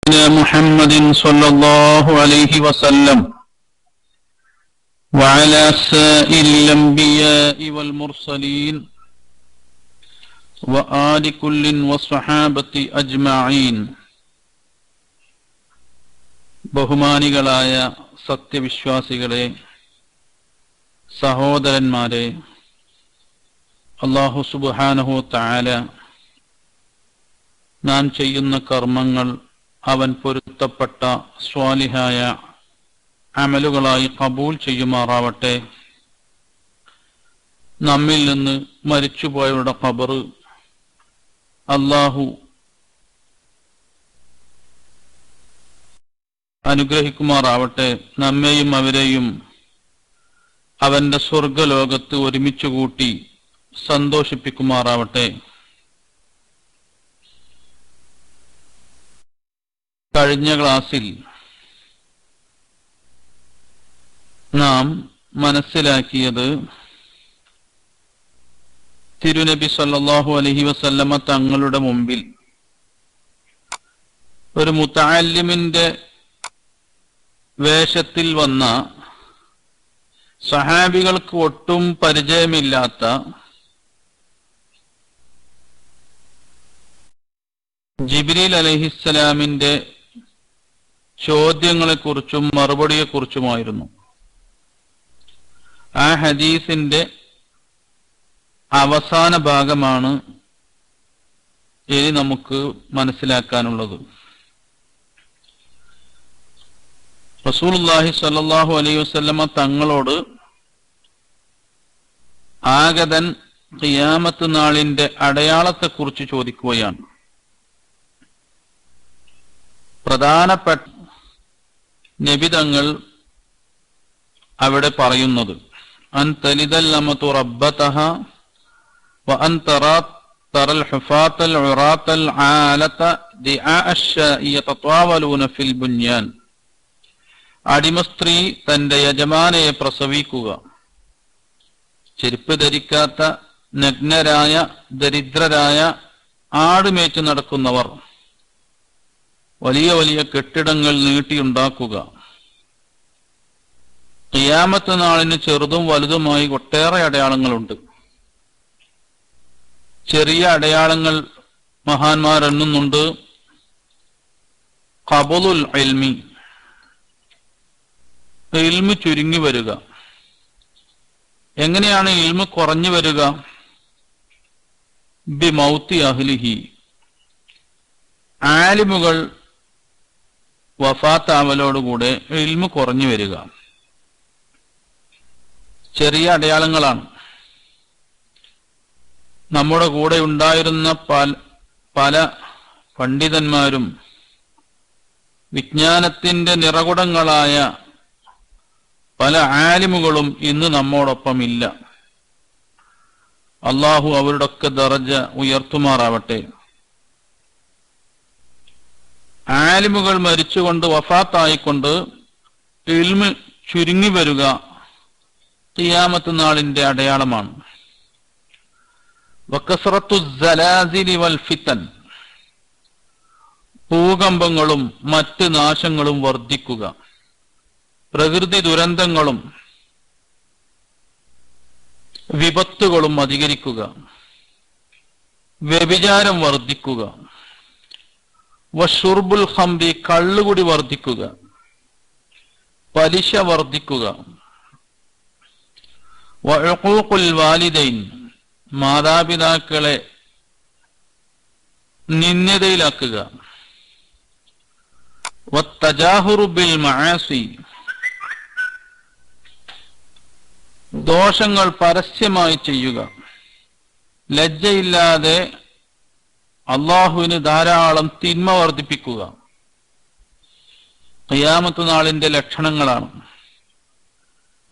محمد صلى الله عليه وسلم وعلى سائر الأنبياء والمرسلين وآل كل والصحابة أجمعين. ബഹുമാനികളായ സത്യവിശ്വാസികളെ, സഹോദരന്മാരെ, അല്ലാഹു സുബ്ഹാനഹു തആല നാം ചെയ്യുന്ന കർമ്മങ്ങൾ അവൻ പൊരുത്തപ്പെട്ട സ്വാലിഹായ അമലുകളായി ഖബൂൽ ചെയ്യുമാറാവട്ടെ. നമ്മിൽ നിന്ന് മരിച്ചുപോയവരുടെ ഖബർ അല്ലാഹു അനുഗ്രഹിക്കുമാറാവട്ടെ. നമ്മെയും അവരെയും അവന്റെ സ്വർഗലോകത്ത് ഒരുമിച്ച് കൂട്ടി സന്തോഷിപ്പിക്കുമാറാവട്ടെ. കഴിഞ്ഞ ക്ലാസ്സിൽ നാം മനസ്സിലാക്കിയത് തിരുനബി സല്ലല്ലാഹു അലൈഹി വസല്ലമ തങ്ങളുടെ മുമ്പിൽ ഒരു മുതഅല്ലിമിന്റെ വേഷത്തിൽ വന്ന സഹാബികൾക്ക് ഒട്ടും പരിചയമില്ലാത്ത ജിബ്രീൽ അലൈഹിസ്സലാമിന്റെ ചോദ്യങ്ങളെക്കുറിച്ചും മറുപടിയെക്കുറിച്ചുമായിരുന്നു. ആ ഹദീസിന്റെ അവസാന ഭാഗമാണ് ഇനി നമുക്ക് മനസ്സിലാക്കാനുള്ളത്. റസൂലുള്ളാഹി സ്വല്ലല്ലാഹു അലൈഹി വസല്ലമ തങ്ങളോട് ആഗതൻ ഖിയാമത്ത് നാളിന്റെ അടയാളത്തെക്കുറിച്ച് ചോദിക്കുകയാണ്. പ്രധാനപ്പെട്ട നബിതങ്ങൾ അവിടെ പറയുന്നത് അൻ തലിദൽ അമതു റബ്ബതഹ വ അൻ തറൽ ഹുഫാത്തൽ ഉറാത്തൽ ആലത ദിആ അശ്ശാഇ യതതാവലൂന ഫിൽ ബുൻയാൻ. അടിമസ്ത്രീ തന്റെ യജമാനയെ പ്രസവിക്കുക. ചെരുപ്പ് ധരിക്കാത്ത നഗ്നരായ ദരിദ്രരായ ആടുമേച്ച് നടക്കുന്നവർ വലിയ വലിയ കെട്ടിടങ്ങൾ നീട്ടിയുണ്ടാക്കുക. ഖിയാമത്ത് നാളിന് ചെറുതും വലുതുമായി ഒട്ടേറെ അടയാളങ്ങളുണ്ട്. ചെറിയ അടയാളങ്ങൾ മഹാന്മാരെണ്ണുന്നുണ്ട്. ഖബളുൽ ഇൽമി, ഇൽമ് ചുരുങ്ങി വരിക. എങ്ങനെയാണ് ഇൽമ് കുറഞ്ഞു വരിക? ബി മൗത്തി അഹ്ലിഹി, ആലിമുകൾ വഫാത്താവലോടുകൂടെ ഇൽമ് കുറഞ്ഞു വരിക. ചെറിയ അടയാളങ്ങളാണ്. നമ്മുടെ കൂടെ ഉണ്ടായിരുന്ന പല പണ്ഡിതന്മാരും വിജ്ഞാനത്തിന്റെ നിറകുടങ്ങളായ പല ആലിമുകളും ഇന്ന് നമ്മോടൊപ്പം ഇല്ല. അള്ളാഹു അവരുടെയൊക്കെ ദറജ ഉയർത്തുമാറാവട്ടെ. ആലിമുകൾ മരിച്ചുകൊണ്ട് വഫാത്തായിക്കൊണ്ട് ഇൽമ് ചുരുങ്ങി വരിക ഖിയാമത്ത് നാളിന്റെ അടയാളമാണ്. വകസ്റത്തു സലാസിലി വൽ ഫിതൻ, ഭൂകമ്പങ്ങളും മറ്റ് നാശങ്ങളും വർദ്ധിക്കുക. പ്രകൃതി ദുരന്തങ്ങളും വിപത്തുകളും അധികരിക്കുക. വ്യഭിചാരം വർദ്ധിക്കുക. വശുർബുൽ ഖംറി, കള്ളുകുടി വർദ്ധിക്കുക. പലിശ വർദ്ധിക്കുക. വഉഖൂഖുൽ വാലിദൈൻ, മാതാപിതാക്കളെ നിന്ദ്യതയിലാക്കുക. വത്തജാഹുറു ബിൽ മആസി, ദോഷങ്ങൾ പരസ്യമായി ചെയ്യുക. ലജ്ജയില്ലാതെ അള്ളാഹുവിന് ധാരാളം തിന്മ വർദ്ധിപ്പിക്കുക. ഖിയാമത്ത് നാളിന്റെ ലക്ഷണങ്ങളാണ്.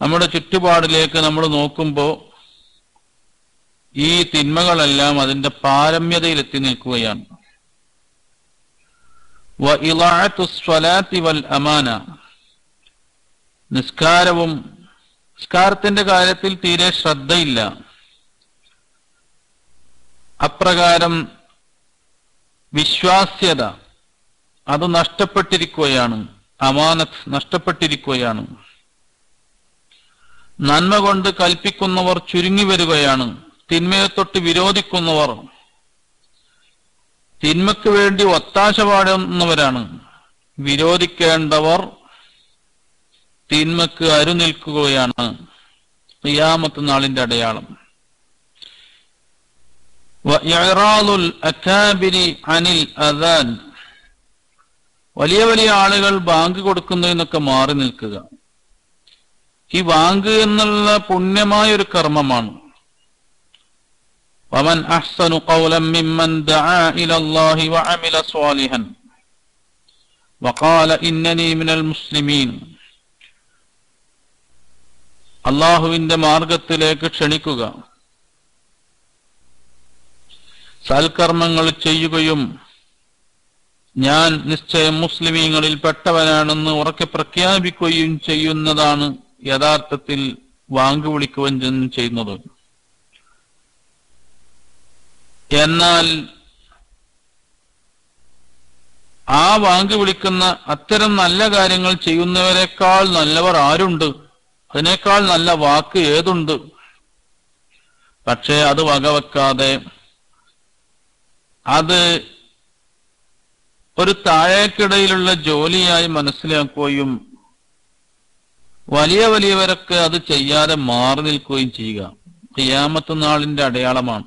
നമ്മുടെ ചുറ്റുപാടിലേക്ക് നമ്മൾ നോക്കുമ്പോൾ ഈ തിന്മകളെല്ലാം അതിന്റെ പാരമ്യതയിലെത്തി നിൽക്കുകയാണ്. വഇളാഅത്തു സ്വലാത്തി വൽ അമാന, നിസ്കാരത്തിന്റെ കാര്യത്തിൽ തീരെ ശ്രദ്ധയില്ല. അപ്രകാരം വിശ്വാസ്യത അത് നഷ്ടപ്പെട്ടിരിക്കുകയാണ്. അമാനത്ത് നഷ്ടപ്പെട്ടിരിക്കുകയാണ്. നന്മ കൊണ്ട് കൽപ്പിക്കുന്നവർ ചുരുങ്ങി വരികയാണ്. തിന്മയെ തൊട്ട് വിരോധിക്കുന്നവർ തിന്മയ്ക്ക് വേണ്ടി ഒത്താശ പാടുന്നവരാണ്. വിരോധിക്കേണ്ടവർ തിന്മക്ക് അരുനിൽക്കുകയാണ്. ഖിയാമത്ത് നാളിന്റെ അടയാളം. വഇറാദുൽ അകാബിരി അനിൽ അദാൻ, വലിയ വലിയ ആളുകൾ ബാങ്ക് കൊടുക്കുന്നതിനൊക്കെ മാറി നിൽക്കുക. ഈ ബാങ്ക് എന്നുള്ള പുണ്യമായ ഒരു കർമ്മമാണ്. വമൻ അഹ്സനു ഖൗലൻ മിമ്മൻ ദഅ ഇലല്ലാഹി വഅമില സ്വാലിഹൻ വഖാല ഇന്നനി മിനൽ മുസ്ലിമീൻ. അല്ലാഹുവിന്റെ മാർഗത്തിലേക്ക് ക്ഷണിക്കുക, സൽക്കർമ്മങ്ങൾ ചെയ്യുകയും ഞാൻ നിശ്ചയം മുസ്ലിമീങ്ങളിൽ പെട്ടവനാണെന്ന് ഉറക്കെ പ്രഖ്യാപിക്കുകയും ചെയ്യുന്നതാണ് യഥാർത്ഥത്തിൽ വാങ്ക് വിളിക്കുകയും ചെയ്യുന്നത്. എന്നാൽ ആ വാങ്ക് വിളിക്കുന്ന അത്തരം നല്ല കാര്യങ്ങൾ ചെയ്യുന്നവരെക്കാൾ നല്ലവർ ആരുണ്ട്? അതിനേക്കാൾ നല്ല വാക്ക് ഏതുണ്ട്? പക്ഷേ അത് വകവെക്കാതെ അത് ഒരു താഴേക്കിടയിലുള്ള ജോലിയായി മനസ്സിലാക്കുകയും വലിയ വലിയവരൊക്കെ അത് ചെയ്യാതെ മാറി നിൽക്കുകയും ചെയ്യുക ഖിയാമത്ത് നാളിന്റെ അടയാളമാണ്.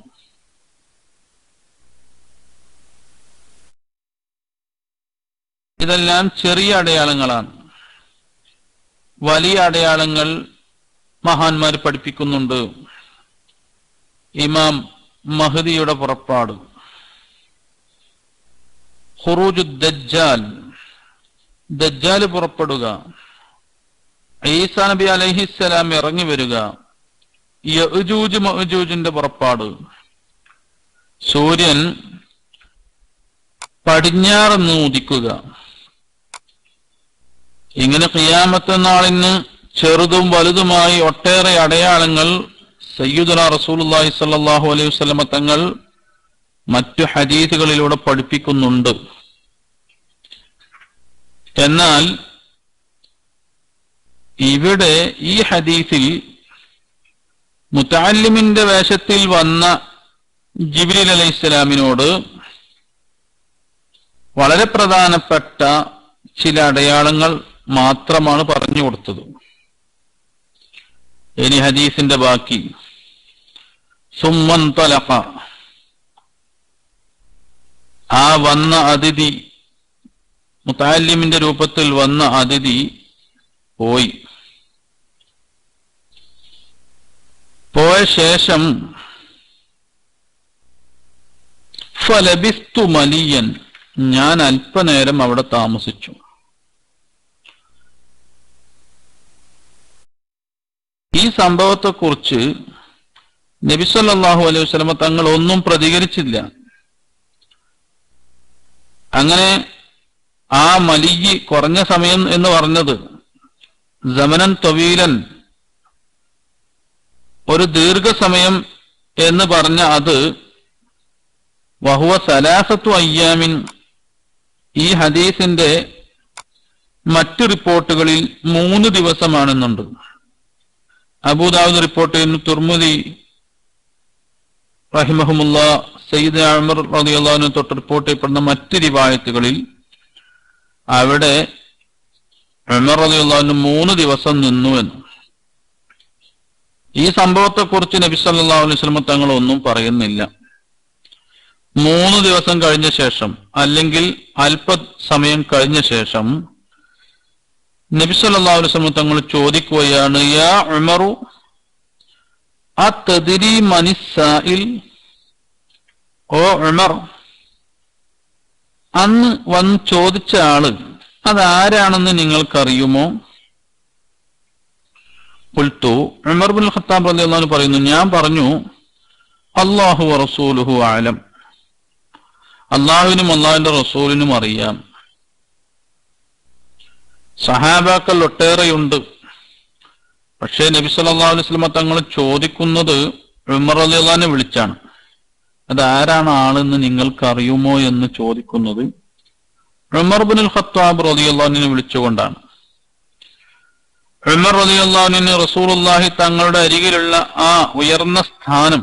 ഇതെല്ലാം ചെറിയ അടയാളങ്ങളാണ്. വലിയ അടയാളങ്ങൾ മഹാന്മാർ പഠിപ്പിക്കുന്നുണ്ട്. ഇമാം മഹ്ദിയുടെ പുറപ്പാട്, ഖുറൂജു ദജ്ജാൽ, ദജ്ജാല് പുറപ്പെടുക, ഈസാ നബി അലൈഹിസ്സലാം ഇറങ്ങി വരിക, യഅ്ജൂജ് മഅ്ജൂജിന്റെ പുറപ്പാട്, സൂര്യൻ പടിഞ്ഞാറെന്ന് ഉദിക്കുക. ഇങ്ങനെ ഖിയാമത്ത് നാളിന് ചെറുതും വലുതുമായി ഒട്ടേറെ അടയാളങ്ങൾ സയ്യിദുനാ റസൂലുള്ളാഹി സ്വല്ലല്ലാഹു അലൈഹി വസല്ലമ തങ്ങൾ മറ്റു ഹദീസുകളിലൂടെ പഠിപ്പിക്കുന്നുണ്ട്. എന്നാൽ ഇവിടെ ഈ ഹദീസിൽ മുതഅല്ലിമിന്റെ വേഷത്തിൽ വന്ന ജിബ്രീൽ അലൈഹിസ്സലാമിനോട് വളരെ പ്രധാനപ്പെട്ട ചില അടയാളങ്ങൾ മാത്രമാണ് പറഞ്ഞു കൊടുത്തത്. ഇനി ഹദീസിന്റെ ബാക്കി. സുമ്മൻതലഖ, ആ വന്ന അതിഥി, മുതഅല്ലിമിന്റെ രൂപത്തിൽ വന്ന അതിഥി പോയി. പോയ ശേഷം ഫലബിസ്തു മലിയൻ, ഞാൻ അല്പനേരം അവിടെ താമസിച്ചു. ഈ സംഭവത്തെക്കുറിച്ച് നബി സല്ലല്ലാഹു അലൈഹി വസല്ലമ തങ്ങൾ ഒന്നും പ്രതികരിച്ചില്ല. അങ്ങനെ ആ മലിയ് കുറഞ്ഞ സമയം എന്ന് പറഞ്ഞത് സമനൻ ത്വീലൻ, ഒരു ദീർഘസമയം എന്ന് പറഞ്ഞ അത് വഹുവ സലാസത്തു അയ്യാമിൻ, ഈ ഹദീസിന്റെ മറ്റു റിപ്പോർട്ടുകളിൽ 3 ദിവസമാണെന്നുണ്ട്. അബൂദാവൂദ് റിപ്പോർട്ട് ചെയ്യുന്നു, തുർമുദി റഹിമഹുമുല്ലാ സയ്യിദ് ഉമർ റളിയല്ലാഹു അൻഹു തൊട്ട് റിപ്പോർട്ട് ചെയ്യപ്പെടുന്ന മറ്റ് റിവായത്തുകളിൽ അവിടെ ഉമർ റളിയല്ലാഹു അൻഹു 3 ദിവസം നിന്നു എന്ന്. ഈ സംഭവത്തെക്കുറിച്ച് നബി സല്ലല്ലാഹു അലൈഹി വസല്ലം തങ്ങൾ ഒന്നും പറയുന്നില്ല. 3 ദിവസം കഴിഞ്ഞ ശേഷം അല്ലെങ്കിൽ അല്പസമയം കഴിഞ്ഞ ശേഷം നബി സല്ലല്ലാഹു അലൈഹി വസല്ലം തങ്ങൾ ചോദിക്കുകയാണ്, യാ ഉമറു അതദ്രി മനിസ്സായിൽ, ഓ ഉമർ, അന്ന് വന്ന് ചോദിച്ച ആള് അതാരാണെന്ന് നിങ്ങൾക്കറിയുമോ? ഖുൽതു, ഉമർ ഇബ്നുൽ ഖത്താബ് റളിയല്ലാഹു അൻഹു പറയുന്നു, ഞാൻ പറഞ്ഞു, അല്ലാഹു വറസൂലുഹു അഅലം, അള്ളാഹുവിനും അള്ളാഹുവിന്റെ റസൂലിനും അറിയാം. സഹാബാക്കൾ ഒട്ടേറെയുണ്ട്. പക്ഷേ നബി സല്ലല്ലാഹു അലൈഹി വസല്ലം തങ്ങൾ ചോദിക്കുന്നത് ഉമർ റളിയല്ലാഹു അൻഹു വിളിച്ചാണ്. അത് ആരാണ് ആളെന്ന് നിങ്ങൾക്ക് അറിയുമോ എന്ന് ചോദിക്കുന്നത് ഉമർ ഇബ്നുൽ ഖത്താബ് റളിയല്ലാഹു അൻഹു വിളിച്ചുകൊണ്ടാണ്. ഉമർ റളിയല്ലാഹു അൻഹു റസൂലുള്ളാഹി തങ്ങളുടെ അരികിലുള്ള ആ ഉയർന്ന സ്ഥാനം,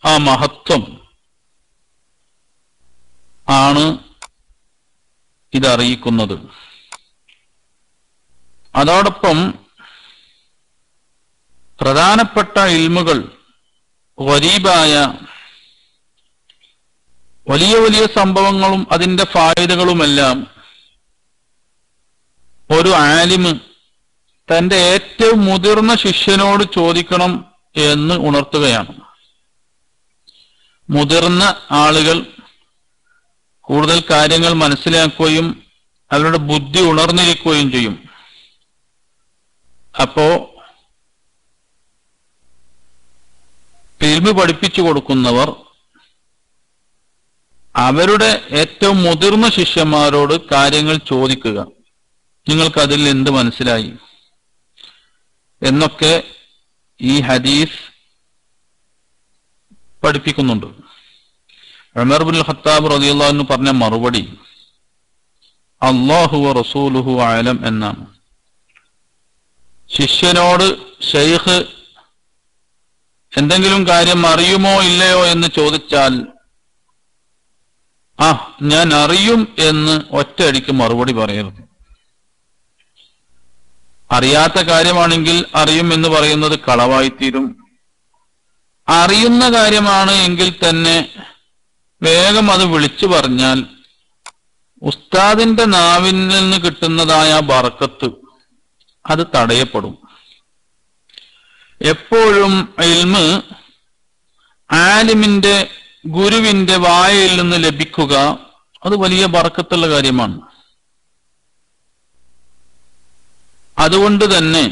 ആ മഹത്വം ആണ് ഇതറിയിക്കുന്നത്. അതോടൊപ്പം പ്രധാനപ്പെട്ട ഇൽമുകൾ, ഗരീബായ വലിയ വലിയ സംഭവങ്ങളും അതിന്റെ ഫായിദകളുമെല്ലാം ഒരു ആലിമ് തന്റെ ഏറ്റവും മുതിർന്ന ശിഷ്യനോട് ചോദിക്കണം എന്ന് ഉണർത്തുകയാണ്. മുതിർന്ന ആളുകൾ കൂടുതൽ കാര്യങ്ങൾ മനസ്സിലാക്കുകയും അവരുടെ ബുദ്ധി ഉണർന്നിരിക്കുകയും ചെയ്യും. അപ്പോ ഇൽമ് പഠിപ്പിച്ചു കൊടുക്കുന്നവർ അവരുടെ ഏറ്റവും മുതിർന്ന ശിഷ്യന്മാരോട് കാര്യങ്ങൾ ചോദിക്കുക. നിങ്ങൾക്കതിൽ എന്ത് മനസ്സിലായി എന്നൊക്കെ ഈ ഹദീസ് പഠിപ്പിക്കുന്നുണ്ട്. ഉമർ ഇബ്നുൽ ഖത്താബ് റളിയല്ലാഹു അൻഹു പറഞ്ഞ മറുപടി അല്ലാഹു വ റസൂലുഹു അഅലം എന്നാണ്. ശിഷ്യനോട് ശൈഖ് എന്തെങ്കിലും കാര്യം അറിയുമോ ഇല്ലയോ എന്ന് ചോദിച്ചാൽ ഞാൻ അറിയും എന്ന് ഒറ്റയടിക്ക് മറുപടി പറയരുത്. അറിയാത്ത കാര്യമാണെങ്കിൽ അറിയും എന്ന് പറയുന്നത് കളവായിത്തീരും. അറിയുന്ന കാര്യമാണ് എങ്കിൽ തന്നെ വേഗം അത് വിളിച്ചു പറഞ്ഞാൽ ഉസ്താദിന്റെ നാവിൽ നിന്ന് കിട്ടുന്നതായ ബറക്കത്ത് അത് തടയപ്പെടും. എപ്പോഴും ഇൽമ് ആലിമിന്റെ, ഗുരുവിന്റെ വായയിൽ നിന്ന് ലഭിക്കുക അത് വലിയ ബറക്കത്തുള്ള കാര്യമാണ്. അതുകൊണ്ട് തന്നെ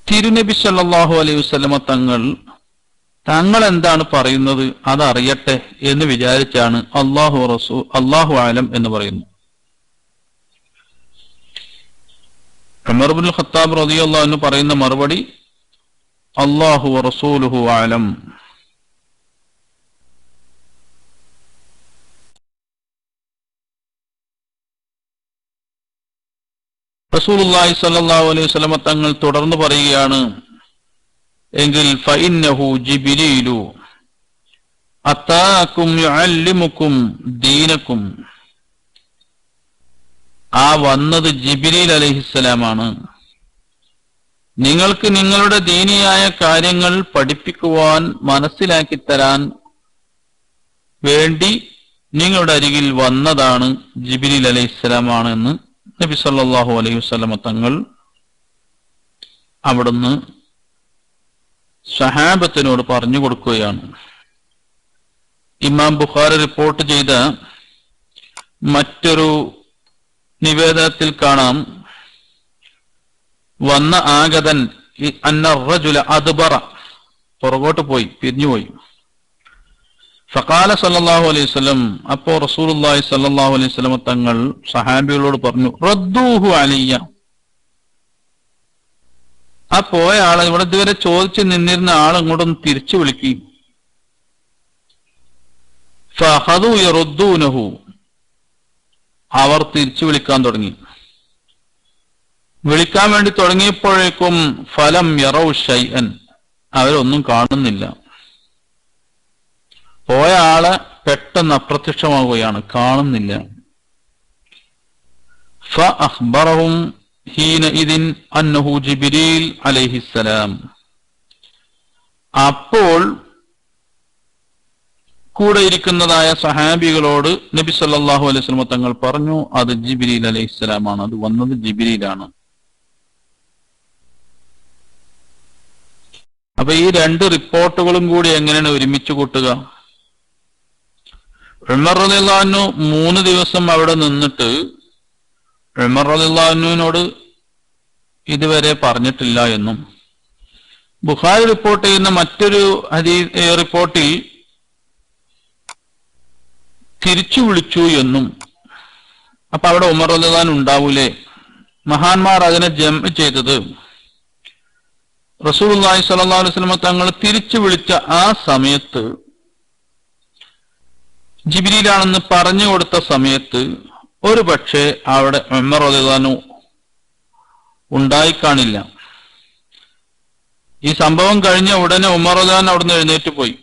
തിരുനബി സല്ലല്ലാഹു അലൈഹി വസല്ലമ തങ്ങൾ എന്താണ് പറയുന്നത് അതറിയട്ടെ എന്ന് വിചാരിച്ചാണ് അല്ലാഹു അലം എന്ന് പറയുന്നു. ഉമർ ഇബ്നുൽ ഖത്താബ് റളിയല്ലാഹു അൻഹു പറയുന്ന മറുപടി അല്ലാഹു വറസൂലുഹു അലം. റസൂലുള്ളാഹി സ്വല്ലല്ലാഹു അലൈഹി വസല്ലം തങ്ങൾ തുടർന്ന് പറയുകയാണ്, എങ്കിൽ ഫഇന്നഹു ജിബ്രീലു അതാകും യുഅല്ലിമുകും ദീനകും. ആ വന്നത് ജിബ്രീൽ അലൈഹിസ്സലാമാണ്. നിങ്ങൾക്ക് നിങ്ങളുടെ ദീനിയായ കാര്യങ്ങൾ പഠിപ്പിക്കുവാൻ, മനസ്സിലാക്കി തരാൻ വേണ്ടി നിങ്ങളുടെ അരികിൽ വന്നതാണ് ജിബ്രീൽ അലൈഹിസ്സലാമാണ് എന്ന് നബി സല്ലല്ലാഹു അലൈഹി വസല്ലം തങ്ങൾ അവിടുന്ന് സഹാബത്തിനോട് പറഞ്ഞു കൊടുക്കുകയാണ്. ഇമാം ബുഖാരി റിപ്പോർട്ട് ചെയ്ത മറ്റൊരു നിവേദനത്തിൽ കാണാം, വന്ന ആഗതൻ അന്ന റജുല അദ്ബറ, പുറകോട്ട് പോയി, പിരിഞ്ഞുപോയി. ഫഖാല സല്ലല്ലാഹു അലൈഹി വസല്ലം, അപ്പോ റസൂലുള്ളാഹി സല്ലല്ലാഹു അലൈഹി വസല്ലം തങ്ങൾ സഹാബികളോട് പറഞ്ഞു, റദ്ദൂഹു അലയ്യ. ആ പോയ ആളെ, ഇവിടെ ഇതുവരെ ചോദിച്ചു നിന്നിരുന്ന ആൾ ഇങ്ങോട്ടൊന്ന് തിരിച്ചു വിളിക്കി. ഫഖദു യറുദ്ദൂനഹു, അവർ തിരിച്ചു വിളിക്കാൻ തുടങ്ങി. വിളിക്കാൻ വേണ്ടി തുടങ്ങിയപ്പോഴേക്കും ഫലം യറൗ ഷൈഅൻ, അവരൊന്നും കാണുന്നില്ല. പോയ ആളെ പെട്ടെന്ന് അപ്രത്യക്ഷമാവുകയാണ്, കാണുന്നില്ല. ഫഅഖ്ബറഹും ഹീനഇദിൻ അന്നഹു ജിബ്രീൽ അലൈഹിസ്സലാം. അപ്പോൾ കൂടെ ഇരിക്കുന്നതായ സഹാബികളോട് നബി സല്ലല്ലാഹു അലൈഹി വസല്ലം തങ്ങൾ പറഞ്ഞു, അത് ജിബ്രീൽ അലൈഹിസ്സലാമാണ്, അത് വന്നത് ജിബ്രീലാണ്. അപ്പൊ ഈ രണ്ട് റിപ്പോർട്ടുകളും കൂടി എങ്ങനെയാണ് ഒരുമിച്ച് കൂട്ടുക? ഉമർ റളിയല്ലാഹു അൻഹു 3 ദിവസം അവിടെ നിന്നിട്ട് ഉമർ റളിയല്ലാഹു അൻഹുവിനോട് ഇതുവരെ പറഞ്ഞിട്ടില്ല എന്നും, ബുഖാരി റിപ്പോർട്ട് ചെയ്യുന്ന മറ്റൊരു റിപ്പോർട്ടിൽ തിരിച്ചു വിളിച്ചു എന്നും. അപ്പൊ അവിടെ ഉമർ റളിയല്ലാഹു അൻഹു ഉണ്ടാവൂലേ? മഹാന്മാർ അതിനെ ജംഅ് ചെയ്തത് റസൂലുള്ളാഹി സ്വല്ലല്ലാഹു അലൈഹി വസല്ലം തങ്ങൾ തിരിച്ചു വിളിച്ച ആ സമയത്ത് ജിബ്രീലാണെന്ന് പറഞ്ഞു കൊടുത്ത സമയത്ത് ഒരു പക്ഷേ അവിടെ ഉമർ റളിയല്ലാഹു അൻഹു ഉണ്ടായിക്കാണില്ല. ഈ സംഭവം കഴിഞ്ഞ ഉടനെ ഉമർ റളിയല്ലാഹു അൻഹു അവിടുന്ന് എഴുന്നേറ്റ് പോയി.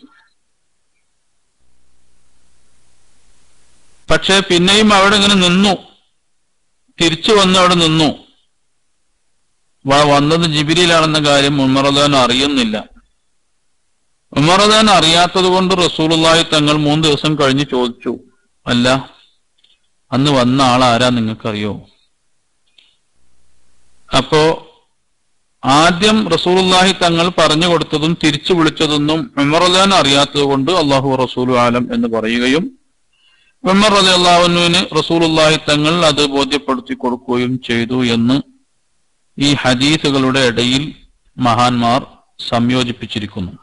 പക്ഷെ പിന്നെയും അവിടെ ഇങ്ങനെ നിന്നു, തിരിച്ചു വന്ന് അവിടെ നിന്നു. വന്നത് ജിബ്രീലാണെന്ന കാര്യം ഉമർ റളിയല്ലാഹു അൻഹു അറിയുന്നില്ല. ഉമർ റളിയല്ലാഹു അൻഹു അറിയാത്തത് കൊണ്ട് റസൂലുള്ളാഹി തങ്ങൾ 3 ദിവസം കഴിഞ്ഞ് ചോദിച്ചു, അല്ല അന്ന് വന്ന ആളാരാ നിങ്ങൾക്കറിയോ? അപ്പോ ആദ്യം റസൂലുള്ളാഹി തങ്ങൾ പറഞ്ഞു കൊടുത്തതും തിരിച്ചു വിളിച്ചതൊന്നും ഉമർ റളിയല്ലാഹു അൻഹു അറിയാത്തത് കൊണ്ട് അല്ലാഹു റസൂലു ആലം എന്ന് പറയുകയും ഉമർ റളിയല്ലാഹു അൻഹുവിന് റസൂലുള്ളാഹി തങ്ങൾ അത് ബോധ്യപ്പെടുത്തി കൊടുക്കുകയും ചെയ്തു എന്ന് ഈ ഹദീസുകളുടെ ഇടയിൽ മഹാന്മാർ സംയോജിപ്പിച്ചിരിക്കുന്നു.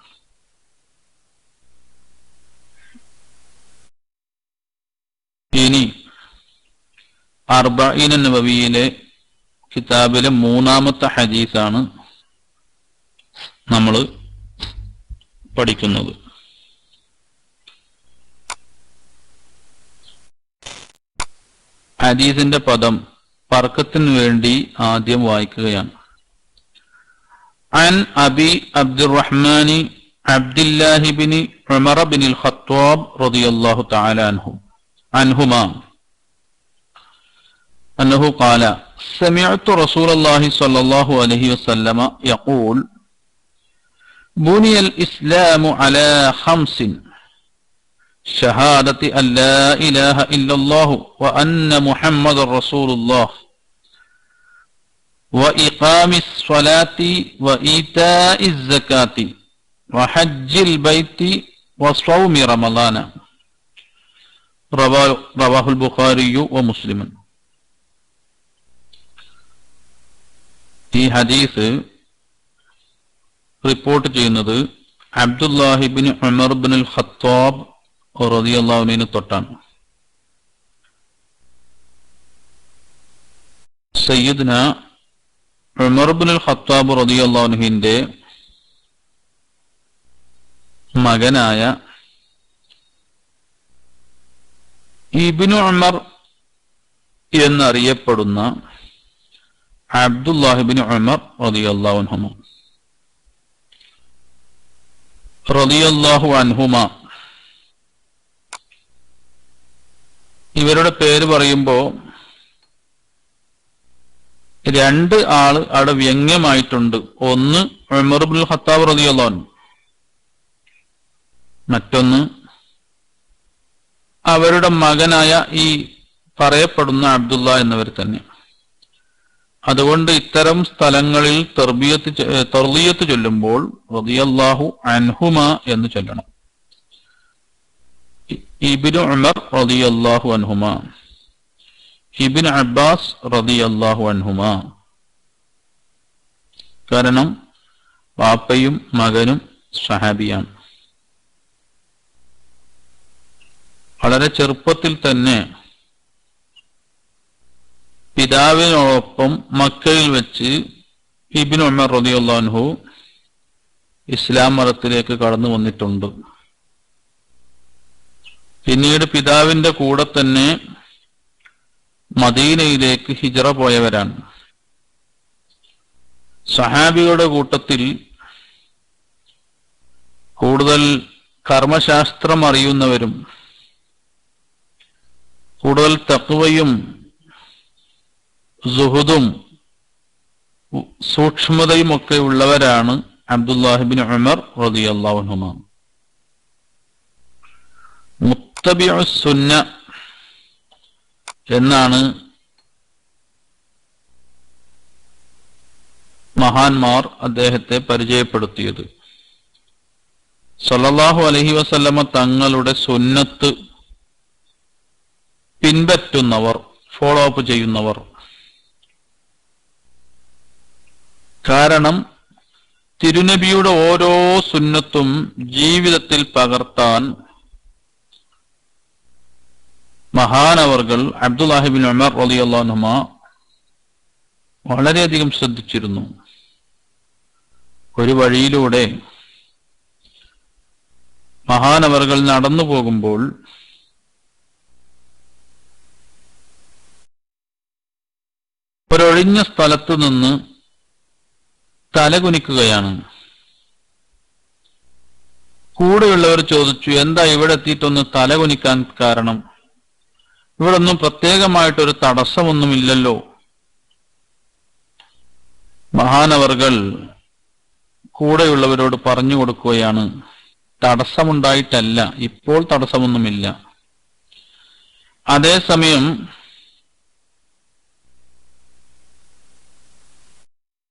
ഇനി അർബഈൻ നബവിയിലെ കിതാബിലെ 3-ാമത്തെ ഹദീസാണ് നമ്മൾ പഠിക്കുന്നത്. ഹദീസിന്റെ പദം ബർക്കത്തിന് വേണ്ടി ആദ്യം വായിക്കുകയാണ്. അൻ അബി അബ്ദുറഹ്മാനി അബ്ദുല്ലാഹി ബിൻ ഉമർ ബിൻ ഖത്താബ് റളിയല്ലാഹു തആല അൻഹുമാ أنه قال سمعت رسول الله صلى الله عليه وسلم يقول بني الإسلام على 5 شهادة أن لا إله إلا الله وأن محمد رسول الله وإقام الصلاة وإيتاء الزكاة وحج البيت وصوم رمضان رواه البخاري ومسلم. ഈ ഹദീസ് റിപ്പോർട്ട് ചെയ്യുന്നത് അബ്ദുല്ലാഹി ബിൻ ഉമർ ബിൻ ഖത്താബ് റളിയല്ലാഹു അൻഹു തൊട്ടാണ്. സയ്യിദ്ന ഉമർ ബിൻ ഖത്താബ് റളിയല്ലാഹു അൻഹുവിന്റെ മകനായ ഇബ്നു ഉമർ എന്നറിയപ്പെടുന്ന അബ്ദുല്ലാഹി ബിൻ ഉമർ റളിയല്ലാഹു അൻഹുമാ ഇവരുടെ പേര് പറയുമ്പോ 2 ആള് അവിടെ വ്യംഗ്യമായിട്ടുണ്ട്. ഒന്ന് ഉമർ ഇബ്നുൽ ഖത്താബ് റളിയല്ലാഹു അൻഹു, മറ്റൊന്ന് അവരുടെ മകനായ ഈ പറയപ്പെടുന്ന അബ്ദുല്ല എന്നിവർ തന്നെ. അതുകൊണ്ട് ഇത്തരം സ്ഥലങ്ങളിൽ തർളിയത്ത് ചൊല്ലുമ്പോൾ റളിയല്ലാഹു അൻഹുമ എന്ന് ചൊല്ലണം. ഇബ്നു ഉമർ റളിയല്ലാഹു അൻഹുമ, ഇബ്നു അബ്ബാസ് റളിയല്ലാഹു അൻഹുമ. കാരണം വാപ്പയും മകനും സ്വഹാബിയാണ്. വളരെ ചെറുപ്പത്തിൽ തന്നെ പിതാവിനോടൊപ്പം മക്കയിൽ വെച്ച് ഇബ്നു ഉമർ റളിയല്ലാഹു അൻഹു ഇസ്ലാം മതത്തിലേക്ക് കടന്നു വന്നിട്ടുണ്ട്. പിന്നീട് പിതാവിന്റെ കൂടെ തന്നെ മദീനയിലേക്ക് ഹിജ്റ പോയവരാണ്. സഹാബികളുടെ കൂട്ടത്തിൽ കൂടുതൽ കർമ്മശാസ്ത്രം അറിയുന്നവരും കൂടുതൽ തഖ്വയും സുഹുദും സൂക്ഷ്മതയും ഒക്കെ ഉള്ളവരാണ് അബ്ദുല്ലാഹി ബിൻ ഉമർ റളിയല്ലാഹു അൻഹുമ. മുത്തബിഉ സുന്ന എന്നാണ് മഹാന്മാർ അദ്ദേഹത്തെ പരിചയപ്പെടുത്തിയത്. സല്ലല്ലാഹു അലൈഹി വസല്ലമ തങ്ങളുടെ സുന്നത്ത് പിൻപറ്റുന്നവർ, ഫോളോ അപ്പ് ചെയ്യുന്നവർ. കാരണം തിരുനബിയുടെ ഓരോ സുന്നത്തും ജീവിതത്തിൽ പകർത്താൻ മഹാനവർകൾ അബ്ദുല്ലാഹി ബിൻ ഉമർ റളിയല്ലാഹു അൻഹുമ വളരെയധികം ശ്രദ്ധിച്ചിരുന്നു. ഒരു വഴിയിലൂടെ മഹാനവർകൾ നടന്നു പോകുമ്പോൾ ഒഴിഞ്ഞ സ്ഥലത്ത് നിന്ന് തലകുനിക്കുകയാണ്. കൂടെയുള്ളവർ ചോദിച്ചു, എന്താ ഇവിടെ എത്തിയിട്ടൊന്ന് തലകുനിക്കാൻ കാരണം? ഇവിടെ ഒന്നും പ്രത്യേകമായിട്ടൊരു തടസ്സമൊന്നുമില്ലല്ലോ. മഹാനവർകൾ കൂടെയുള്ളവരോട് പറഞ്ഞു കൊടുക്കുകയാണ്, തടസ്സമുണ്ടായിട്ടല്ല, ഇപ്പോൾ തടസ്സമൊന്നുമില്ല. അതേസമയം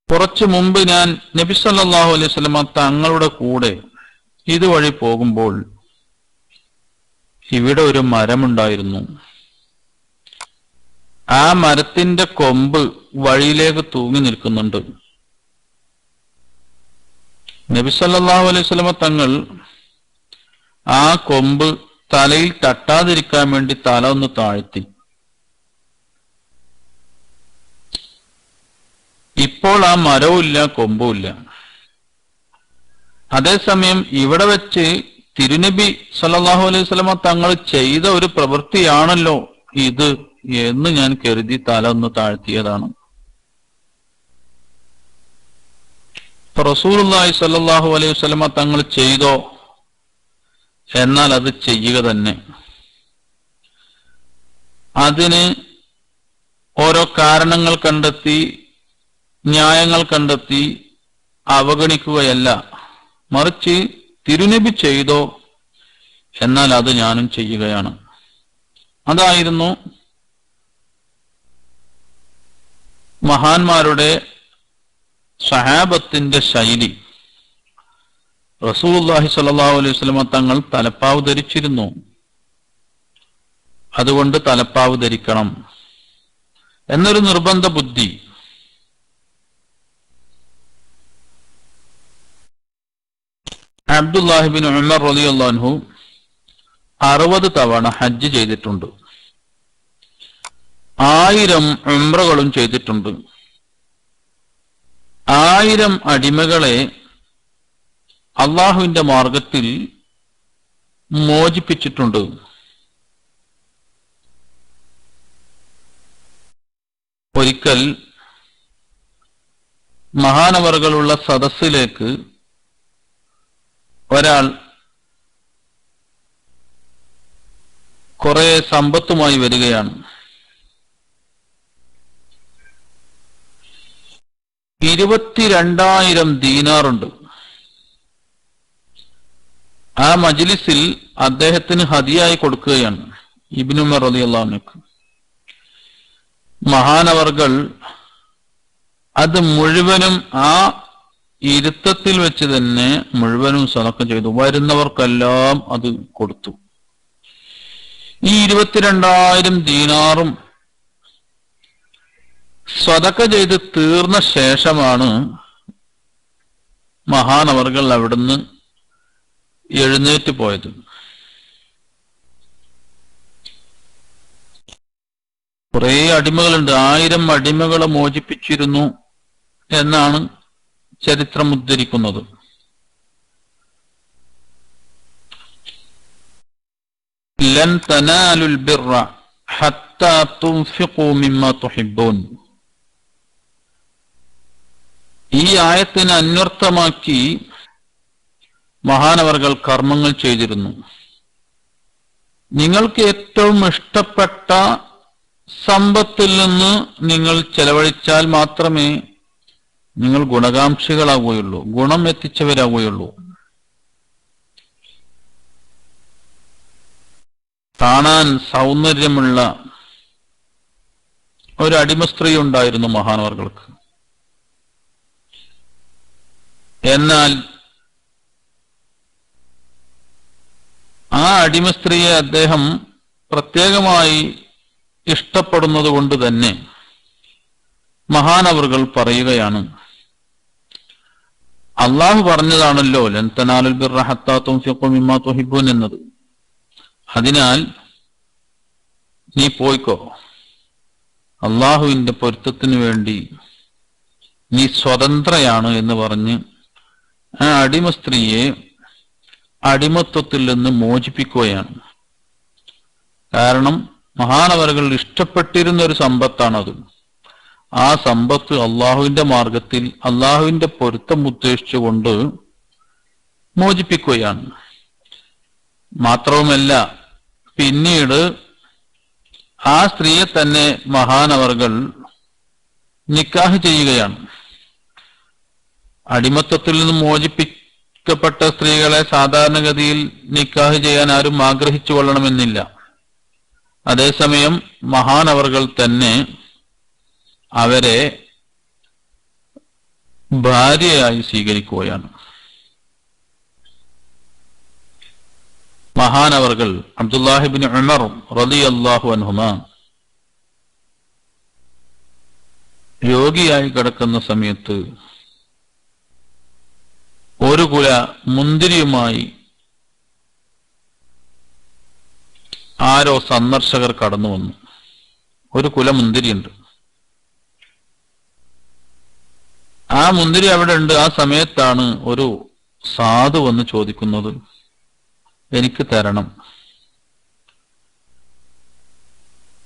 കുറച്ചു മുമ്പ് ഞാൻ നബി സല്ലല്ലാഹു അലൈഹി വസല്ലമ തങ്ങളുടെ കൂടെ ഇതുവഴി പോകുമ്പോൾ ഇവിടെ ഒരു മരമുണ്ടായിരുന്നു. ആ മരത്തിന്റെ കൊമ്പ് വഴിയിലേക്ക് തൂങ്ങി നിൽക്കുന്നുണ്ട്. നബി സല്ലല്ലാഹു അലൈഹി വസല്ലമ തങ്ങൾ ആ കൊമ്പ് തലയിൽ തട്ടാതിരിക്കാൻ വേണ്ടി തല ഒന്ന് താഴ്ത്തി. ഇപ്പോൾ ആ മരവുമില്ല, കൊമ്പുമില്ല. അതേസമയം ഇവിടെ വെച്ച് തിരുനബി സല്ലല്ലാഹു അലൈഹി വസല്ലമ തങ്ങൾ ചെയ്ത ഒരു പ്രവൃത്തിയാണല്ലോ ഇത് എന്ന് ഞാൻ കരുതി തല ഒന്ന് താഴ്ത്തിയതാണ്. റസൂലുള്ളാഹി സ്വല്ലല്ലാഹു അലൈഹി വസല്ലമ തങ്ങൾ ചെയ്തോ? എന്നാൽ അത് ചെയ്യുക തന്നെ. അതിന് ഓരോ കാരണങ്ങൾ കണ്ടെത്തി, ന്യായങ്ങൾ കണ്ടെത്തി അവഗണിക്കുകയല്ല, മറിച്ച് തിരുനബി ചെയ്തോ? എന്നാൽ അത് ഞാനും ചെയ്യുകയാണ്. അതായിരുന്നു മഹാന്മാരുടെ സഹാബത്തിന്റെ ശൈലി. റസൂലുള്ളാഹി സ്വല്ലല്ലാഹു അലൈഹി വസല്ലമ തങ്ങൾ തലപ്പാവ് ധരിച്ചിരുന്നു. അതുകൊണ്ട് തലപ്പാവ് ധരിക്കണം എന്നൊരു നിർബന്ധ ബുദ്ധി. അബ്ദുല്ലാഹി ബിൻ ഉമർ റളിയല്ലാഹു അൻഹു 60 തവണ ഹജ്ജ് ചെയ്തിട്ടുണ്ട്. 1000 ഉംറകളും ചെയ്തിട്ടുണ്ട്. 1000 അടിമകളെ അള്ളാഹുവിന്റെ മാർഗത്തിൽ മോചിപ്പിച്ചിട്ടുണ്ട്. ഒരിക്കൽ മഹാനവറുകളുള്ള സദസ്സിലേക്ക് ഒരാൾ കുറെ സമ്പത്തുമായി വരികയാണ്. 22,000 ദീനാറുണ്ട്. ആ മജ്ലിസിൽ അദ്ദേഹത്തിന് ഹദിയായി കൊടുക്കുകയാണ് ഇബ്നു ഉമർ റളിയല്ലാഹു അൻഹു. മഹാനവർകൾ അത് മുഴുവനും ആ ഇരുത്തത്തിൽ വെച്ച് തന്നെ മുഴുവനും സദഖ ചെയ്തു. വരുന്നവർക്കെല്ലാം അത് കൊടുത്തു. ഈ 22,000 ദീനാറും സദഖ ചെയ്ത് തീർന്ന ശേഷമാണ് മഹാനവർകൾ അവിടുന്ന് എഴുന്നേറ്റ് പോയത്. കുറെ അടിമകളുണ്ട്. 1000 അടിമകളെ മോചിപ്പിച്ചിരുന്നു എന്നാണ് ചരിത്രം ഉദ്ധരിക്കുന്നത്. ലൻ തനാലുൽ ബിർറ ഹത്താ തുൻഫിഖൂ മിമ്മാ തുഹിബ്ബൂൻ. ഈ ആയത്തിനെ അന്വർത്ഥമാക്കി മഹാനവർകൾ കർമ്മങ്ങൾ ചെയ്തിരുന്നു. നിങ്ങൾക്ക് ഏറ്റവും ഇഷ്ടപ്പെട്ട സമ്പത്തിൽ നിന്ന് നിങ്ങൾ ചെലവഴിച്ചാൽ മാത്രമേ നിങ്ങൾ ഗുണകാംക്ഷികളാവുകയുള്ളൂ, ഗുണം എത്തിച്ചവരാവുകയുള്ളൂ. കാണാൻ സൗന്ദര്യമുള്ള ഒരു അടിമ സ്ത്രീ ഉണ്ടായിരുന്നു മഹാനവർകൾക്ക്. എന്നാൽ ആ അടിമ സ്ത്രീയെ അദ്ദേഹം പ്രത്യേകമായി ഇഷ്ടപ്പെടുന്നത് കൊണ്ട് തന്നെ മഹാനവറുകൾ പറയുകയാണ്, അള്ളാഹു പറഞ്ഞതാണല്ലോ ലൻ തനാലുൽ ബിർറ ഹത്താ തുൻഫിഖൂ മിമ്മാ തുഹിബ്ബൂൻ എന്നത്. അതിനാൽ നീ പോയിക്കോ, അള്ളാഹുവിന്റെ പൊരുത്തത്തിനു വേണ്ടി നീ സ്വതന്ത്രയാണ് എന്ന് പറഞ്ഞ് ആ അടിമ സ്ത്രീയെ അടിമത്വത്തിൽ നിന്ന് മോചിപ്പിക്കുകയാണ്. കാരണം മഹാനവറുകൾ ഇഷ്ടപ്പെട്ടിരുന്ന ഒരു സമ്പത്താണത്. ആ സമ്പത്ത് അള്ളാഹുവിന്റെ മാർഗത്തിൽ അള്ളാഹുവിന്റെ പൊരുത്തം ഉദ്ദേശിച്ചുകൊണ്ട് മോചിപ്പിക്കുകയാണ്. മാത്രവുമല്ല, പിന്നീട് ആ സ്ത്രീയെ തന്നെ മഹാനവർകൾ നിക്കാഹ് ചെയ്യുകയാണ്. അടിമത്തത്തിൽ നിന്ന് മോചിപ്പിക്കപ്പെട്ട സ്ത്രീകളെ സാധാരണഗതിയിൽ നിക്കാഹ് ചെയ്യാൻ ആരും ആഗ്രഹിച്ചു കൊള്ളണമെന്നില്ല. അതേസമയം മഹാനവർകൾ തന്നെ അവരെ ഭാര്യയായി സ്വീകരിക്കുകയാണ്. മഹാനവർകൾ അബ്ദുല്ലാഹിബ്നു ഉമർ റളിയല്ലാഹു അൻഹുമാ രോഗിയായി കിടക്കുന്ന സമയത്ത് ഒരു കുല മുന്തിരിയുമായി ആരോ സന്ദർശകർ കടന്നു വന്നു. ഒരു കുല മുന്തിരിയുണ്ട്. ആ മുന്തിരി അവിടെ ഉണ്ട്. ആ സമയത്താണ് ഒരു സാധു വന്ന് ചോദിക്കുന്നത്, എനിക്ക് തരണം.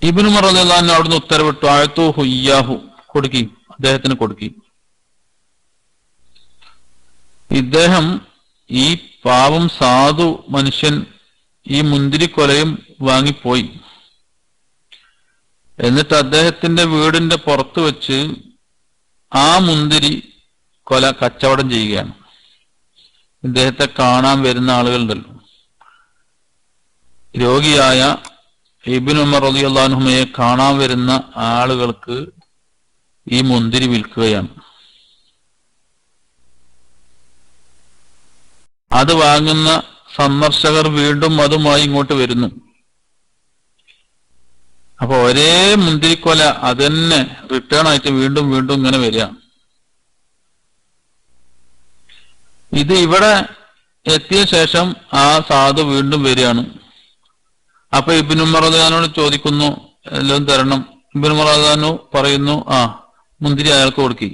ഇബ്നു ഉമർ റളിയല്ലാഹു അൻഹു അവിടുന്ന് ഉത്തരവിട്ടു, അഅ്തൂഹു ഇയ്യാഹു, കൊടുക്കി, അദ്ദേഹത്തിന് കൊടുക്കി. ഇദ്ദേഹം, ഈ പാവം സാധു മനുഷ്യൻ ഈ മുന്തിരിക്കൊലയും വാങ്ങിപ്പോയി. എന്നിട്ട് അദ്ദേഹത്തിന്റെ വീടിന്റെ പുറത്ത് വെച്ച് ആ മുന്തിരി കൊല കച്ചവടം ചെയ്യുകയാണ്. ഇദ്ദേഹത്തെ കാണാൻ വരുന്ന ആളുകളുണ്ടല്ലോ, രോഗിയായ ഇബ്നു ഉമർ റളിയല്ലാഹു അൻഹുയെ കാണാൻ വരുന്ന ആളുകൾക്ക് ഈ മുന്തിരി വിൽക്കുകയാണ്. അത് വാങ്ങുന്ന സന്ദർശകർ വീണ്ടും അതുമായി ഇങ്ങോട്ട് വരുന്നു. അപ്പൊ ഒരേ മുന്തിരിക്കൊല അതന്നെ റിട്ടേൺ ആയിട്ട് വീണ്ടും വീണ്ടും ഇങ്ങനെ വരിക. ഇത് ഇവിടെ എത്തിയ ശേഷം ആ സാധു വീണ്ടും വരികയാണ്. അപ്പൊ ഇബ്നു ഉമർ റളിയല്ലാഹു അൻഹു ചോദിക്കുന്നു, എല്ലാം തരണം. ഇബ്നു ഉമർ റളിയല്ലാഹു അൻഹു പറയുന്നു, മുന്തിരി അയാൾക്ക് കൊടുക്കി.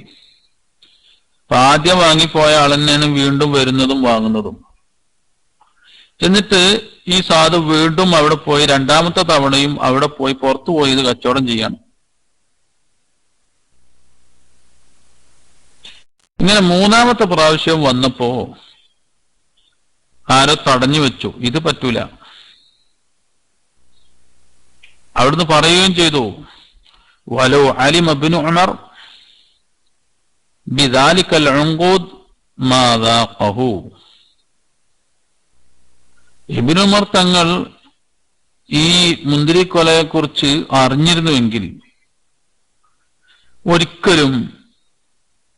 അപ്പൊ ആദ്യം വാങ്ങിപ്പോയ ആൾ തന്നെയാണ് വീണ്ടും വരുന്നതും വാങ്ങുന്നതും. എന്നിട്ട് ഈ സാധു വീണ്ടും അവിടെ പോയി രണ്ടാമത്തെ തവണയും അവിടെ പോയി പുറത്തു പോയി ഇത് കച്ചവടം ചെയ്യാണ്. ഇങ്ങനെ മൂന്നാമത്തെ പ്രാവശ്യം വന്നപ്പോ ആരോ തടഞ്ഞു വെച്ചു, ഇത് പറ്റൂല. അവിടുന്ന് പറയുകയും ചെയ്തു, വലോ അലിമ ഇബ്നു ഉമർ ബിദാലിക്കൽ ഉൻഖൂദ് മാ ദാഖഹു. ഇബ്നു ഉമർ തങ്ങൾ ഈ മുന്തിരിക്കൊലയെ കുറിച്ച് അറിഞ്ഞിരുന്നുവെങ്കിൽ ഒരിക്കലും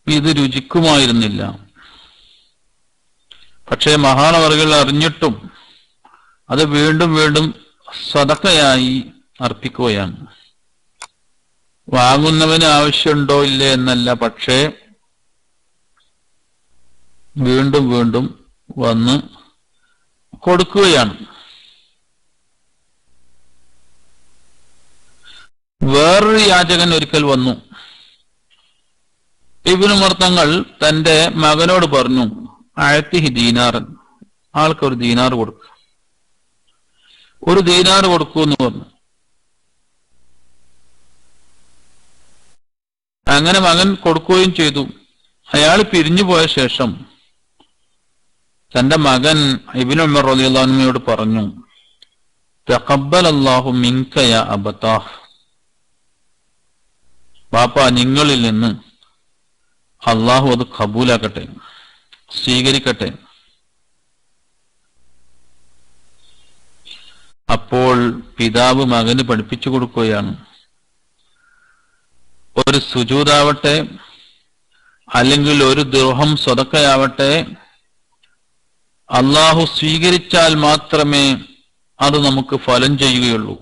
ഇത് രുചിക്കുമായിരുന്നില്ല. പക്ഷേ മഹാനവറുകൾ അറിഞ്ഞിട്ടും അത് വീണ്ടും വീണ്ടും സദഖയായി അർപ്പിക്കുകയാണ്. വാങ്ങുന്നവന് ആവശ്യമുണ്ടോ ഇല്ലേ എന്നല്ല, പക്ഷേ വീണ്ടും വീണ്ടും വന്ന് കൊടുക്കുകയാണ്. വേറൊരു യാചകൻ ഒരിക്കൽ വന്നു. ഇബ്നു ഉമർ തങ്ങൾ തന്റെ മകനോട് പറഞ്ഞു, അഅ്തിഹി ദീനാറൻ, ആൾക്കൊരു ദീനാർ കൊടുക്കുക, ഒരു ദീനാർ കൊടുക്കൂ എന്ന് പറഞ്ഞു. അങ്ങനെ മകൻ കൊടുക്കുകയും ചെയ്തു. അയാൾ പിരിഞ്ഞു പോയ ശേഷം തന്റെ മകൻ ഇബ്നു ഉമർ റളിയല്ലാഹു അൻഹുയോട് പറഞ്ഞു, തഖബ്ബലല്ലാഹു മിൻക യാ അബതാഹ്, ബാപ്പ നിങ്ങളിൽ നിന്ന് അള്ളാഹു അത് ഖബൂലാക്കട്ടെ, സ്വീകരിക്കട്ടെ. അപ്പോൾ പിതാവ് മകന് പഠിപ്പിച്ചു കൊടുക്കുകയാണ്, ഒരു സുജൂദാവട്ടെ അല്ലെങ്കിൽ ഒരു ദിർഹം സ്വതക്കയാവട്ടെ, അള്ളാഹു സ്വീകരിച്ചാൽ മാത്രമേ അത് നമുക്ക് ഫലം ചെയ്യുകയുള്ളൂ.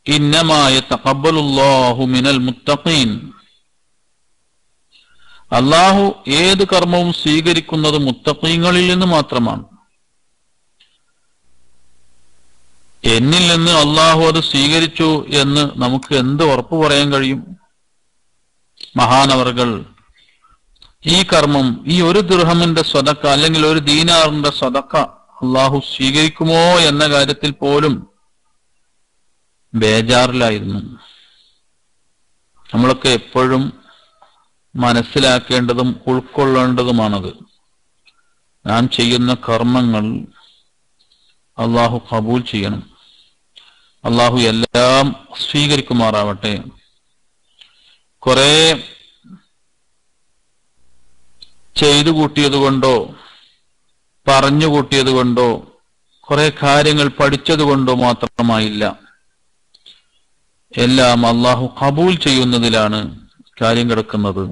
ഇന്നമാ യതഖബ്ബലുല്ലാഹു മിനൽ മുത്തഖീൻ, അള്ളാഹു ഏത് കർമ്മവും സ്വീകരിക്കുന്നത് മുത്തഖീങ്ങളിൽ നിന്ന് മാത്രമാണ്. എന്നിൽ നിന്ന് അള്ളാഹു അത് സ്വീകരിച്ചു എന്ന് നമുക്ക് എന്ത് ഉറപ്പ് പറയാൻ കഴിയും? മഹാനവറുകൾ ഈ കർമ്മം, ഈ ഒരു ദിർഹമിന്റെ സ്വതക്ക അല്ലെങ്കിൽ ഒരു ദീനാറിന്റെ സ്വതക്ക അള്ളാഹു സ്വീകരിക്കുമോ എന്ന കാര്യത്തിൽ പോലും ബേജാറിലായിരുന്നു. നമ്മളൊക്കെ എപ്പോഴും മനസ്സിലാക്കേണ്ടതും ഉൾക്കൊള്ളേണ്ടതുമാണത്. നാം ചെയ്യുന്ന കർമ്മങ്ങൾ അള്ളാഹു കബൂൽ ചെയ്യണം. അള്ളാഹു എല്ലാം സ്വീകരിക്കുമാറാവട്ടെ. കുറെ ചെയ്തു കൂട്ടിയത് കൊണ്ടോ പറഞ്ഞു കൂട്ടിയത് കൊണ്ടോ കുറെ കാര്യങ്ങൾ പഠിച്ചത് കൊണ്ടോ മാത്രമായില്ല. എല്ലാം അള്ളാഹു കബൂൽ ചെയ്യുന്നതിലാണ് കാര്യം കിടക്കുന്നത്.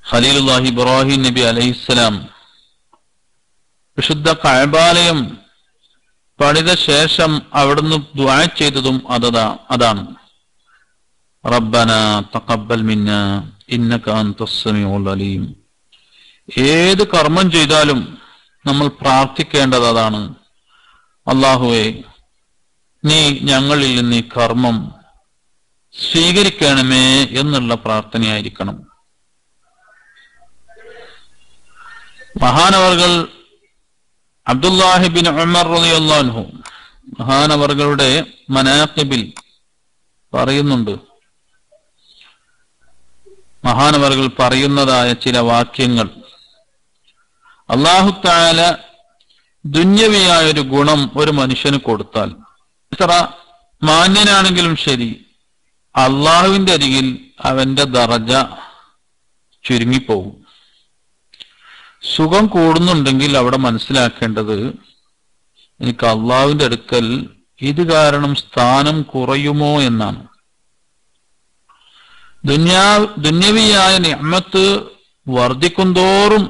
ഖലീലുല്ലാഹി ഇബ്രാഹിം നബി അലൈഹിസ്സലാം വിശുദ്ധ കഅബാലയം പണിത ശേഷം അവിടുന്ന് ദുആ ചെയ്തതും അതാണ്. റബ്ബന തഖബ്ബൽ മിന്നാ ഇന്നക അൻതസ് സമീഉൽ അലീം. ഏത് കർമ്മം ചെയ്താലും നമ്മൾ പ്രാർത്ഥിക്കേണ്ടത് അതാണ്. അല്ലാഹുവേ, നീ ഞങ്ങളിൽ നിന്ന് ഈ കർമ്മം സ്വീകരിക്കണമേ എന്നുള്ള പ്രാർത്ഥനയായിരിക്കണം. മഹാനവർകൾ അബ്ദുല്ലാഹി ബിൻ ഉമർ റളിയല്ലാഹു അൻഹു മഹാനവർകളുടെ മനാഖിബിൽ പറയുന്നുണ്ട്. മഹാനവർകൾ പറയുന്നതായ ചില വാക്യങ്ങൾ, അല്ലാഹു തആല ദുന്യവിയായ ഒരു ഗുണം ഒരു മനുഷ്യന് കൊടുത്താൽ, എത്ര മാന്യനാണെങ്കിലും ശരി, അള്ളാഹുവിന്റെ അരികിൽ അവന്റെ ദറജ ചുരുങ്ങിപ്പോകും. സുഖം കൂടുന്നുണ്ടെങ്കിൽ അവിടെ മനസ്സിലാക്കേണ്ടത്, എനിക്ക് അള്ളാഹുവിന്റെ അടുക്കൽ ഇത് സ്ഥാനം കുറയുമോ എന്നാണ്. ദുന്യവിയായ നിഅമത്ത് വർദ്ധിക്കുന്തോറും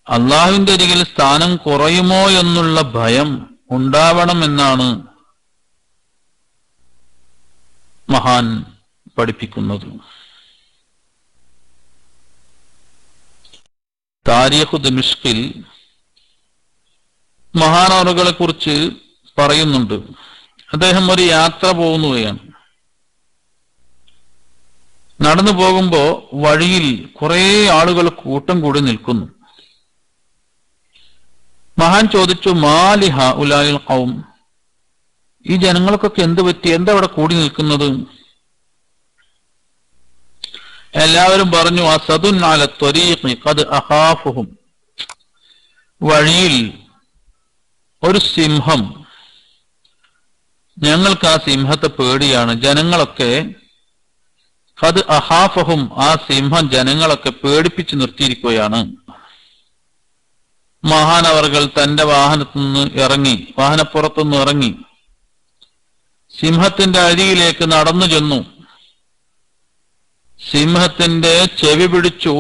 അള്ളാഹുവിന്റെ അരികിൽ സ്ഥാനം കുറയുമോ എന്നുള്ള ഭയം ഉണ്ടാവണമെന്നാണ് മഹാൻ പഠിപ്പിക്കുന്നത്. താരീഖു ദിമിഷ്കിൽ മഹാനവറുകളെ കുറിച്ച് പറയുന്നുണ്ട്. അദ്ദേഹം ഒരു യാത്ര പോകുകയാണ്. നടന്നു പോകുമ്പോ വഴിയിൽ കുറെ ആളുകൾ കൂട്ടം കൂടി നിൽക്കുന്നു. മഹാൻ ചോദിച്ചു, മാലിഹ ഉലായിൽ ഖൗം, ഈ ജനങ്ങൾക്കൊക്കെ എന്ത് പറ്റി, എന്താ അവിടെ കൂടി നിൽക്കുന്നത്? എല്ലാവരും പറഞ്ഞു, അസദുൻ അല ത്വരീഖി ഖദ് അഖാഫുഹും, വഴിയിൽ ഒരു സിംഹം, ഞങ്ങൾക്ക് ആ സിംഹത്തെ പേടിയാണ്. ജനങ്ങളൊക്കെ ഖദ് അഖാഫുഹും, ആ സിംഹം ജനങ്ങളൊക്കെ പേടിപ്പിച്ചു നിർത്തിയിരിക്കുകയാണ്. മഹാനവർകൾ തന്റെ വാഹനപ്പുറത്തുനിന്ന് ഇറങ്ങി സിംഹത്തിന്റെ അരികിലേക്ക് നടന്നു ചെന്നു. സിംഹത്തിന്റെ ചെവി പിടിച്ചു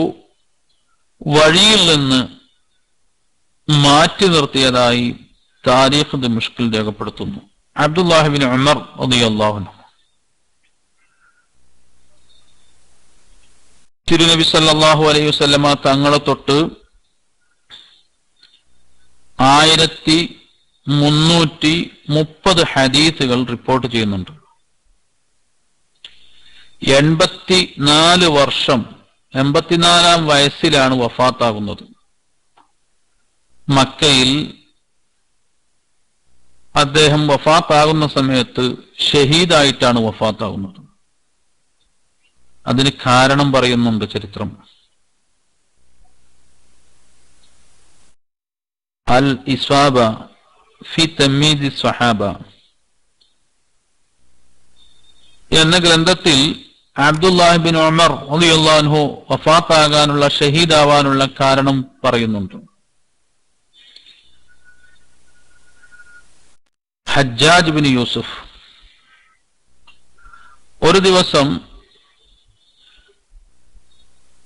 വഴിയിൽ നിന്ന് മാറ്റി നിർത്തിയതായി താരീഖ് ദിമിഷ്കിൽ രേഖപ്പെടുത്തുന്നു. അബ്ദുല്ലാഹി ബിൻ ഉമർ റളിയല്ലാഹു അൻഹു തിരുനബി സല്ലല്ലാഹു അലൈഹി വസല്ലമ തങ്ങളെ തൊട്ട് 1330 ഹദീസുകൾ റിപ്പോർട്ട് ചെയ്യുന്നുണ്ട്. 84 വർഷം, 84-ാം വയസ്സിലാണ് വഫാത്താകുന്നത്. മക്കയിൽ അദ്ദേഹം വഫാത്താകുന്ന സമയത്ത് ഷഹീദായിട്ടാണ് വഫാത്താകുന്നത്. അതിന് കാരണം പറയുന്നുണ്ട് ചരിത്രം. അൽ ഇസ്വാബ ഫി തമീദി സ്വഹാബ എന്ന ഗ്രന്ഥത്തിൽ അബ്ദുല്ലാഹി ബിൻ ഉമർ റളിയല്ലാഹു അൻഹു വഫാത്താകാനുള്ള, ഷഹീദാവാനുള്ള കാരണം പറയുന്നുണ്ട്. ഹജ്ജാജ് ബിൻ യൂസുഫ് ഒരു ദിവസം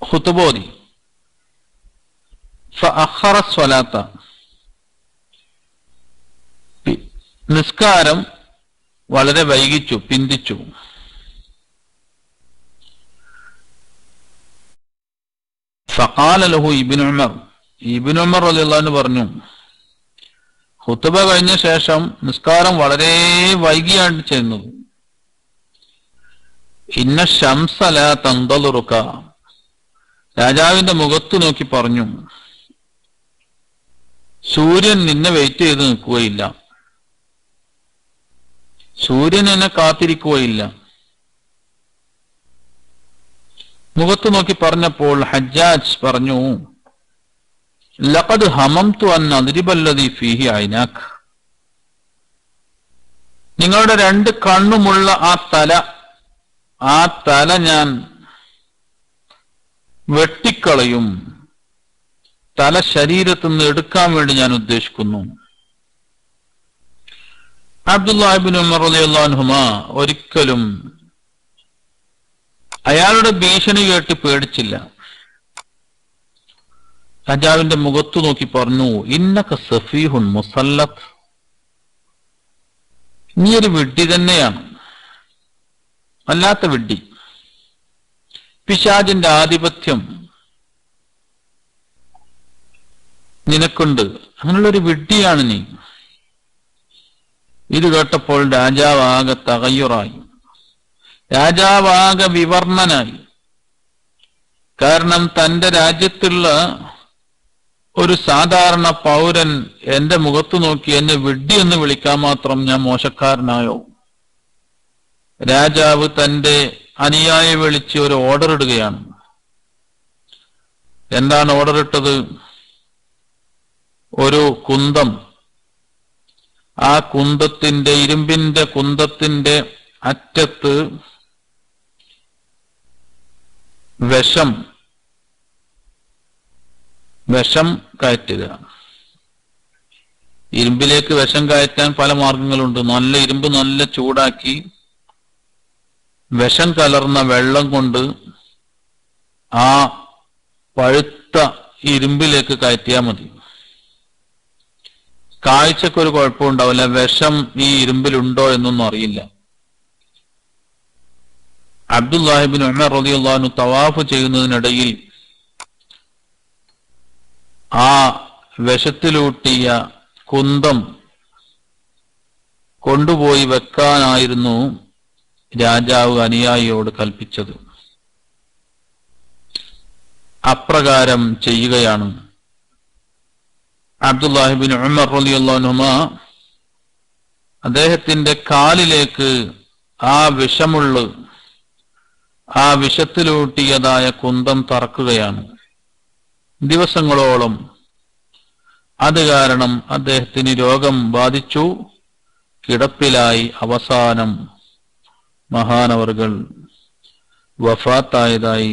ഖുതുബ ഓതി. ഫഅഖറ സ്വലാത്ത, നിസ്കാരം വളരെ വൈകിച്ചു, പിന്തിച്ചു. ഫഖാല ലഹു ഇബ്നു ഉമർ, ഇബ്നു ഉമർ റളിയല്ലാഹു അൻഹു പറഞ്ഞു, ഖുതുബ കഴിഞ്ഞ ശേഷം നിസ്കാരം വളരെ വൈകിയാണ് ചെയ്യുന്നത്. ഇന്ന ശംസ ലാ തൻദലുറുക, രാജാവിന്റെ മുഖത്ത് നോക്കി പറഞ്ഞു, സൂര്യൻ നിന്നെ വെയിറ്റ് ചെയ്ത് നിൽക്കുകയില്ല, സൂര്യൻ എന്നെ കാത്തിരിക്കുകയില്ല. മുഖത്ത് നോക്കി പറഞ്ഞപ്പോൾ ഹജ്ജാജ് പറഞ്ഞു, ലഖദ് ഹമംതു അൻ അദ്രിബല്ലദീ ഫീഹി ഐനാക്. നിങ്ങളുടെ രണ്ട് കണ്ണുമുള്ള ആ തല ഞാൻ വെട്ടിക്കളയും, തല ശരീരത്തിൽ നിന്ന് എടുക്കാൻ വേണ്ടി ഞാൻ ഉദ്ദേശിക്കുന്നു. അബ്ദുല്ലാഹി ഇബ്നു ഉമർ റളിയല്ലാഹു അൻഹുമാ ഒരിക്കലും അയാളുടെ ഭീഷണി കേട്ട് പേടിച്ചില്ല. രാജാവിന്റെ മുഖത്തു നോക്കി പറഞ്ഞു, ഇന്നക സഫീഹുൻ മുസല്ലത്ത്, നീ ഒരു വിഡ്ഢി തന്നെയാണ്, അല്ലാത്ത വിഡ്ഢി. പിശാചിന്റെ ആധിപത്യം നിനക്കുണ്ട്, അങ്ങനെയുള്ളൊരു വിഡ്ഢിയാണ് നീ. ഇത് കേട്ടപ്പോൾ രാജാവാകെ തകയ്യുറായി, രാജാവാകെ വിവർണനായി. കാരണം തന്റെ രാജ്യത്തുള്ള ഒരു സാധാരണ പൗരൻ എന്റെ മുഖത്തു നോക്കി എന്നെ വിഡ്ഢി എന്ന് വിളിക്കാൻ മാത്രം ഞാൻ മോശക്കാരനായോ? രാജാവ് തന്റെ അനുയായി വിളിച്ച് ഒരു ഓർഡർ ഇടുകയാണ്. എന്താണ് ഓർഡർ ഇട്ടത്? ഒരു കുന്തം, ആ കുന്തത്തിന്റെ, ഇരുമ്പിന്റെ കുന്തത്തിന്റെ അറ്റത്ത് വിഷം കയറ്റുക. ഇരുമ്പിലേക്ക് വിഷം കയറ്റാൻ പല മാർഗങ്ങളുണ്ട്. നല്ല ഇരുമ്പ് നല്ല ചൂടാക്കി വിഷം കലർന്ന വെള്ളം കൊണ്ട് ആ പഴുത്ത ഇരുമ്പിലേക്ക് കയറ്റിയാൽ മതി. കാഴ്ചക്കൊരു കുഴപ്പമുണ്ടാവില്ല, വിഷം ഈ ഇരുമ്പിലുണ്ടോ എന്നൊന്നും അറിയില്ല. അബ്ദുല്ലാഹി ഇബ്നു ഉമർ റളിയല്ലാഹു അൻഹു തവാഫ് ചെയ്യുന്നതിനിടയിൽ ആ വിഷത്തിലൂട്ടിയ കുന്തം കൊണ്ടുപോയി വെക്കാനായിരുന്നു രാജാവ് അനുയായിയോട് കൽപ്പിച്ചത്. അപ്രകാരം ചെയ്യുകയാണ്. അബ്ദുല്ലാഹി ഇബ്നു ഉമർ റളിയല്ലാഹു അൻഹുമാ അദ്ദേഹത്തിന്റെ കാലിലേക്ക് ആ വിഷത്തിലൂട്ടിയതായ കുന്തം തറക്കുകയാണ്. ദിവസങ്ങളോളം അത് കാരണം അദ്ദേഹത്തിന് രോഗം ബാധിച്ചു, കിടപ്പിലായി. അവസാനം മഹാനവർകൾ വഫാത്തായതായി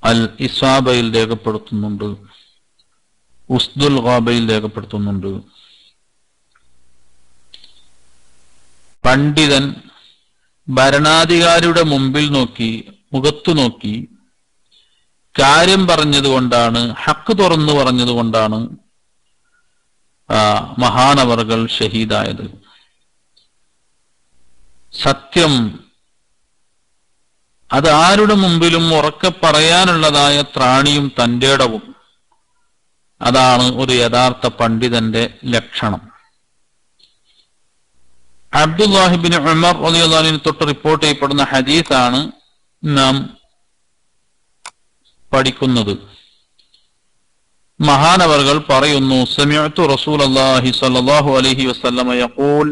അൽ ഇസാബയിൽ രേഖപ്പെടുത്തുന്നുണ്ട്, ഉസ്ദുൽ ഗാബയിൽ രേഖപ്പെടുത്തുന്നുണ്ട്. പണ്ഡിതൻ ഭരണാധികാരിയുടെ മുമ്പിൽ നോക്കി, മുഖത്തു നോക്കി കാര്യം പറഞ്ഞതുകൊണ്ടാണ്, ഹക്ക് തുറന്നു പറഞ്ഞതുകൊണ്ടാണ് മഹാനവറുകൾ ഷഹീദായത്. സത്യം അത് ആരുടെ മുമ്പിലും ഉറക്കെ പറയാനുള്ളതായ ത്രാണിയും തന്റേടവും, അതാണ് ഒരു യഥാർത്ഥ പണ്ഡിതന്റെ ലക്ഷണം. അബ്ദുല്ലാഹി ഇബ്നു ഉമർ റളിയല്ലാഹു അൻഹു തൊട്ട് റിപ്പോർട്ട് ചെയ്യപ്പെടുന്ന ഹദീസാണ് നാം പഠിക്കുന്നത്. മഹാനവറുകൾ പറയുന്നു, സമിഅ്തു റസൂലല്ലാഹി സ്വല്ലല്ലാഹു അലൈഹി വസല്ലമ യഖൂൽ,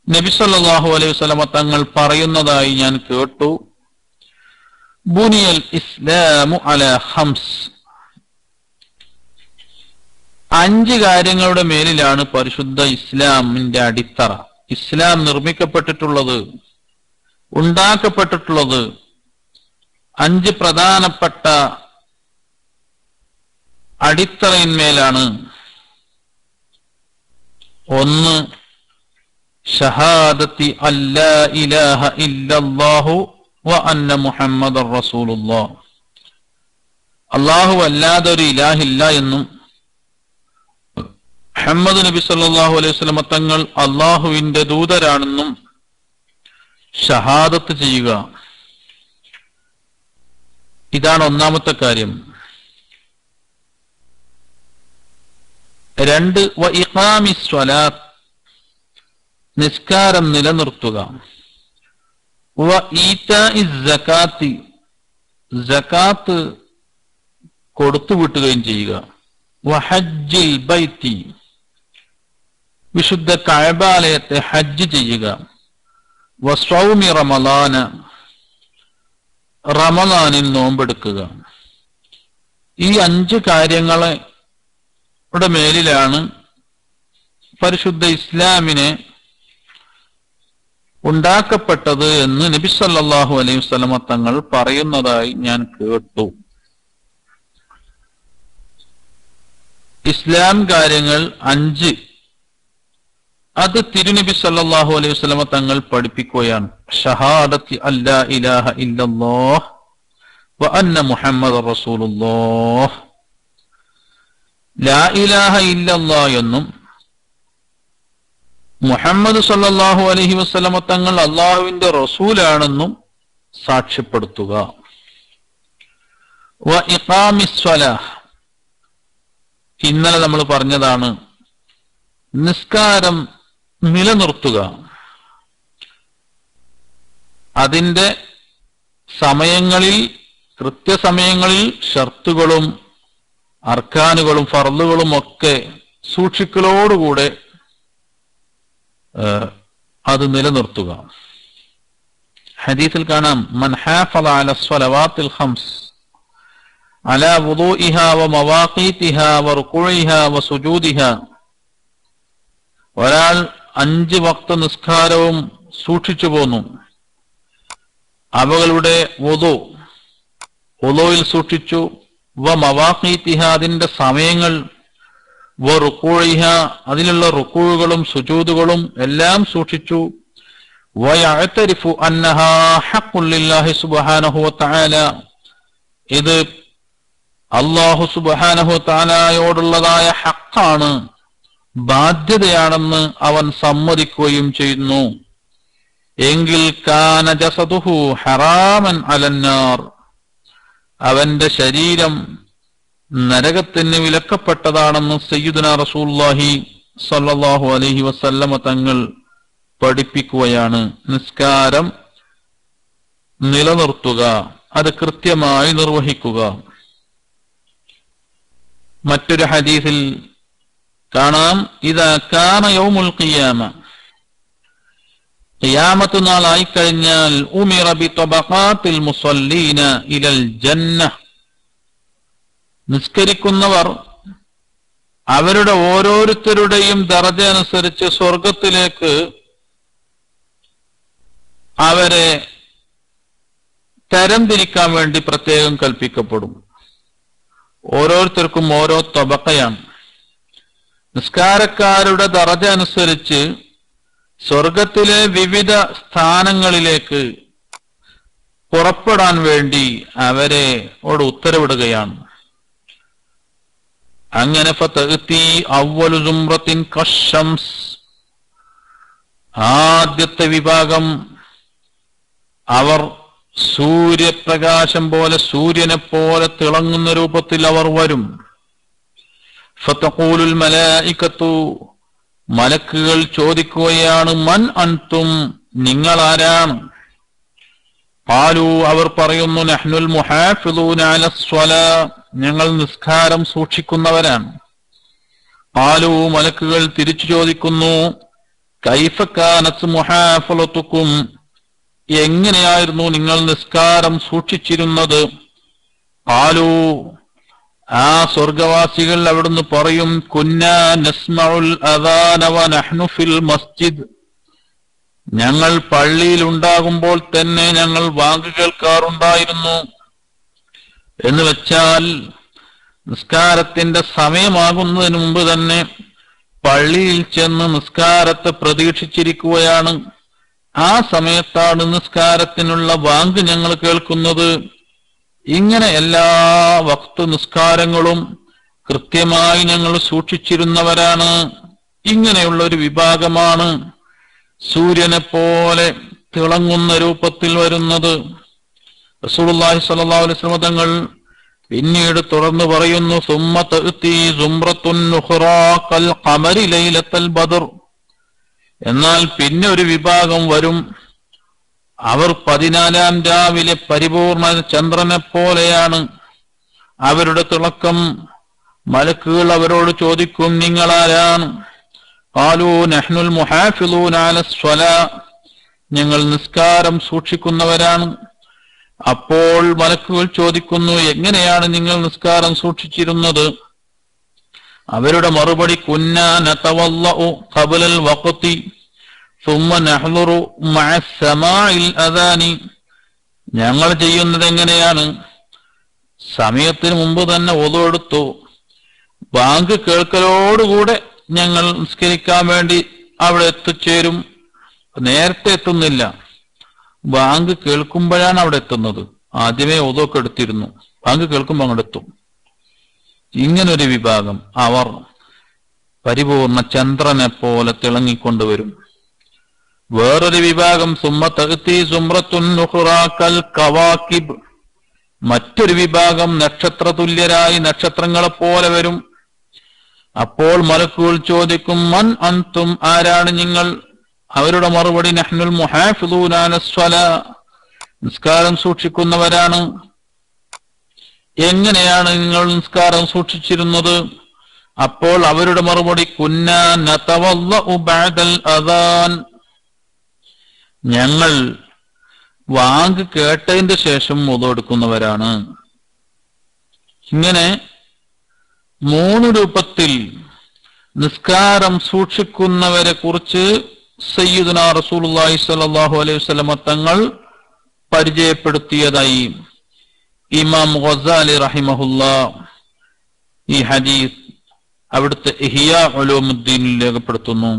നബി സല്ലല്ലാഹു അലൈഹി വസല്ലമ തങ്ങൾ പറയുന്നതായി ഞാൻ കേട്ടു, ബുനിയൽ ഇസ്ലാമു അലാ ഖംസ്, 5 കാര്യങ്ങളുടെ മേലിലാണ് പരിശുദ്ധ ഇസ്ലാമിന്റെ അടിത്തറ. ഇസ്ലാം നിർമ്മിക്കപ്പെട്ടിട്ടുള്ളത്, ഉണ്ടാക്കപ്പെട്ടിട്ടുള്ളത് 5 പ്രധാനപ്പെട്ട അടിത്തറയിന്മേലാണ്. 1, ഷഹാദത്തി അല്ലാ ഇലാഹ ഇല്ലല്ലാഹു വ അന്ന മുഹമ്മദർ റസൂലുള്ളാഹ്, അല്ലാഹു അല്ലാതെ ഒരു ഇലാഹില്ല എന്നും മുഹമ്മദ് നബി സല്ലല്ലാഹു അലൈഹി വസല്ലം തങ്ങൾ അല്ലാഹുവിന്റെ ദൂതരാണെന്നും ഷഹാദത്ത് ചെയ്യുക. ഇതാണ് ഒന്നാമത്തെ കാര്യം. 2, വ ഇഖാമിസ് സ്വലാത്ത്, നിസ്കാരം നിലനിർത്തുക. വ ഈതാഇസ് സകാത്തി, സകാത്ത് കൊടുത്തുവിട്ടുകയും ചെയ്യുക. വ ഹജ്ജിൽ ബൈത്തി, വിശുദ്ധ കഅബാലയത്തെ ഹജ്ജ് ചെയ്യുക. വ സ്വൗമി റമളാന, റമദാനിൽ നോമ്പെടുക്കുക. ഈ 5 കാര്യങ്ങളുടെ മേലിലാണ് പരിശുദ്ധ ഇസ്ലാമിനെ ഉണ്ടാക്കപ്പെട്ടത് എന്ന് നബി സല്ലല്ലാഹു അലൈഹി വസല്ലമ തങ്ങൾ പറയുന്നതായി ഞാൻ കേട്ടു. ഇസ്ലാം കാര്യങ്ങൾ 5 അത് തിരുനബി സല്ലല്ലാഹു അലൈഹി വസല്ലമ തങ്ങൾ പഠിപ്പിക്കുകയാണ്. ഷഹാദത്തി അല്ലാ ഇലാഹ ഇല്ലല്ലാഹ് വ അന്ന മുഹമ്മദർ റസൂലുള്ളാഹ്. ലാ ഇലാഹ ഇല്ലല്ലാഹ് എന്നും മുഹമ്മദ് സല്ലല്ലാഹു അലൈഹി വസല്ലമ തങ്ങൾ അള്ളാഹുവിന്റെ റസൂലാണെന്നും സാക്ഷ്യപ്പെടുത്തുക. വ ഇഖാമിസ് സ്വലാഹ്, ഇന്നലെ നമ്മൾ പറഞ്ഞതാണ്, നിസ്കാരം നിലനിർത്തുക. അതിന്റെ സമയങ്ങളിൽ, കൃത്യസമയങ്ങളിൽ ഷർത്തുകളും അർക്കാനുകളും ഫർളുകളും ഒക്കെ സൂക്ഷിക്കലോടുകൂടെ അത് നിലനിർത്തുക. ഹദീസിൽ കാണാം, മൻ ഹാഫള അല സ്വലവാത്തിൽ ഖംസ് അലാ വുദൂഇഹാ വ മവാഖീതിഹാ വ റുകൂഇഹാ വ സുജൂദിഹാ. ഒരാൾ 5 വക്ത നിസ്കാരവും സൂക്ഷിച്ചു പോന്നു, അവകളുടെ വുദൂയിൽ സൂക്ഷിച്ചു, വ മവാഖീതിഹാ അതിന്റെ സമയങ്ങൾ, വ റുകൂഇഹാ അതിലുള്ള റുകൂകളും സുജൂദുകളും എല്ലാം സൂക്ഷിച്ചു, വ യഅ്തരിഫു അന്നഹാ ഹഖ്ഖുൻ ലില്ലാഹി സുബ്ഹാനഹു വ തആല ഇത് അല്ലാഹു സുബ്ഹാനഹു വ തആലയോടുള്ളതായ ഹഖാണ്, ബാധ്യതയാണെന്ന് അവൻ സമ്മതിക്കുകയും ചെയ്യുന്നു, എങ്കിൽ കാന ജസദുഹു ഹറാമൻ അലന്നാർ അവന്റെ ശരീരം നരകത്തിന് വിലക്കപ്പെട്ടതാണെന്ന് സയ്യിദുനാ റസൂലുള്ളാഹി സ്വല്ലല്ലാഹു അലൈഹി വസല്ലമ തങ്ങൾ പഠിപ്പിക്കുകയാണ്. നിസ്കാരം നിലനിർത്തുക, അത് കൃത്യമായി നിർവഹിക്കുക. മറ്റൊരു ഹദീസിൽ കാണാം, ഇദാ കാന യൗമുൽ ഖിയാമ, ഖിയാമത്ത് നാളായിക്കഴിഞ്ഞാൽ, ഉമിറ ബിതബഖാത്തിൽ മുസല്ലീന ഇലൽ ജന്നഹ് നിസ്കരിക്കുന്നവർ അവരുടെ ഓരോരുത്തരുടെയും ദറജ അനുസരിച്ച് സ്വർഗത്തിലേക്ക് അവരെ തരംതിരിക്കാൻ വേണ്ടി പ്രത്യേകം കൽപ്പിക്കപ്പെടും. ഓരോരുത്തർക്കും ഓരോ തബഖയാണ്. നിസ്കാരക്കാരുടെ ദറജ അനുസരിച്ച് സ്വർഗത്തിലെ വിവിധ സ്ഥാനങ്ങളിലേക്ക് പുറപ്പെടാൻ വേണ്ടി അവരെ ഉത്തരവിടുകയാണ്. അങ്ങനെ ഫതഅതി അവ്വലു സുംറത്തിൻ കശംസ്, ആദ്യത്തെ വിഭാഗം അവർ സൂര്യപ്രകാശം പോലെ, സൂര്യനെ പോലെ തിളങ്ങുന്ന രൂപത്തിൽ അവർ വരും. ഫതഖൂലുൽ മലായികത്തു, മലക്കുകൾ ചോദിക്കുകയാണ്, മൻ അൻതും നിങ്ങൾ ആരാണ്? ഖാലു അവർ പറയുന്നു, നഹ്നുൽ മുഹാഫിളൂന അലസ്വലാ ഞങ്ങൾ നിസ്കാരം സൂക്ഷിക്കുന്നവരാണ്. ഖാലു മലക്കുകൾ തിരിച്ചു ചോദിക്കുന്നു, കൈഫ കാനത് മുഹാഫളതുകും എങ്ങനെയായിരുന്നു നിങ്ങൾ നിസ്കാരം സൂക്ഷിച്ചിരുന്നത്? ഖാലു ആ സ്വർഗവാസികൾ അവിടുന്ന് പറയും, കുന്നാ നസ്മഉൽ അദാന വ നഹ്നു ഫിൽ മസ്ജിദ് ഞങ്ങൾ പള്ളിയിൽ ഉണ്ടാകുമ്പോൾ തന്നെ ഞങ്ങൾ വാങ്ക് കേൾക്കാറുണ്ടായിരുന്നു. എന്ന് വെച്ചാൽ നിസ്കാരത്തിന്റെ സമയമാകുന്നതിന് മുമ്പ് തന്നെ പള്ളിയിൽ ചെന്ന് നിസ്കാരത്തെ പ്രതീക്ഷിച്ചിരിക്കുകയാണ്. ആ സമയത്താണ് നിസ്കാരത്തിനുള്ള വാങ്ക് ഞങ്ങൾ കേൾക്കുന്നത്. ഇങ്ങനെ എല്ലാ വക്ത് നിസ്കാരങ്ങളും കൃത്യമായി ഞങ്ങൾ സൂക്ഷിച്ചിരുന്നവരാണ്. ഇങ്ങനെയുള്ള ഒരു വിഭാഗമാണ് സൂര്യനെ പോലെ തിളങ്ങുന്ന രൂപത്തിൽ വരുന്നത്. റസൂലുള്ളാഹി സ്വല്ലല്ലാഹു അലൈഹി വസല്ലം തങ്ങൾ പിന്നീട് തുടർന്ന് പറയുന്നു, സുമ്മ തഅതി സുംറത്തുൻ ഉഖ്റാ കൽ ഖമരി ലൈലത്തുൽ ബദർ എന്നാൽ പിന്നെ ഒരു വിഭാഗം വരും, അവർ 14-ാം രാവിലെ പരിപൂർണ ചന്ദ്രനെ പോലെയാണ്. അവരുടെ തിളക്കം. മലക്കുകൾ അവരോട് ചോദിക്കും, നിങ്ങൾ ആരാണ്? ഖാലൂ നഹ്നുൽ മുഹാഫിളൂന അലസ്വലാ ഞങ്ങൾ നിസ്കാരം സൂക്ഷിക്കുന്നവരാണ്. അപ്പോൾ മലക്കുകൾ ചോദിക്കുന്നു, എങ്ങനെയാണ് നിങ്ങൾ നിസ്കാരം സൂക്ഷിച്ചിരുന്നത്? അവരുടെ മറുപടി, കുന്നാ നതവല്ലഉ ഖബ്ലൽ വഖ്തി സുമ്മ നഹ്ളുറു മഅ സമാഇൽ അദാനി. ഞങ്ങൾ ചെയ്യുന്നത് എങ്ങനെയാണ്? സമയത്തിന് മുമ്പ് തന്നെ wudu എടുത്തു, ബാങ്ക് കേൾക്കലോടുകൂടെ ഞങ്ങൾ നിസ്കരിക്കാൻ വേണ്ടി അവിടെ എത്തിച്ചേരും. നേരത്തെ എത്തുന്നില്ല, ബാങ്ക് കേൾക്കുമ്പോഴാണ് അവിടെ എത്തുന്നത്. ആദ്യമേ wudu ഒക്കെ എടുത്തിരുന്നു, ബാങ്ക് കേൾക്കുമ്പോൾ അങ്ങോട്ട് എത്തും. ഇങ്ങനൊരു വിഭാഗം, അവർ പരിപൂർണ ചന്ദ്രനെ പോലെ തിളങ്ങിക്കൊണ്ടുവരും. വേറൊരു വിഭാഗം, സുമ്മ തഅതി സുംറത്തുൻ ഉഖ്റാ കൽ കവാകിബ്, മറ്റൊരു വിഭാഗം നക്ഷത്ര തുല്യരായി നക്ഷത്രങ്ങളെ പോലെ വരും. അപ്പോൾ മലക്കുകൾ ചോദിക്കും, മൻ അൻതും, ആരാണ് നിങ്ങൾ? അവരുടെ മറുപടി, നഹ്നുൽ മുഹാഫിദൂന അലസ്സലാ, നിസ്കാരം സൂക്ഷിക്കുന്നവരാണ്. എങ്ങനെയാണ് നിങ്ങൾ നിസ്കാരം സൂക്ഷിച്ചിരുന്നത്? അപ്പോൾ അവരുടെ മറുപടി, കുന്നാ നതവല്ലഉ ബഅദൽ അദാൻ, ഞങ്ങൾ വാങ്ക് കേട്ടതിന്റെ ശേഷം wudu എടുക്കുന്നവരാണ്. ഇങ്ങനെ 3 രൂപത്തിൽ നിസ്കാരം സൂക്ഷിക്കുന്നവരെ കുറിച്ച് സയ്യിദുനാ റസൂലുള്ളാഹി സ്വല്ലല്ലാഹു അലൈഹി വസല്ലം തങ്ങൾ പരിചയപ്പെടുത്തിയതായി ഇമാം ഗസാലി റഹിമഹുല്ലാ ഈ ഹദീസ് അവിടുത്തെ ഇഹ്യാ ഉലൂമുദ്ദീനിൽ രേഖപ്പെടുത്തുന്നു.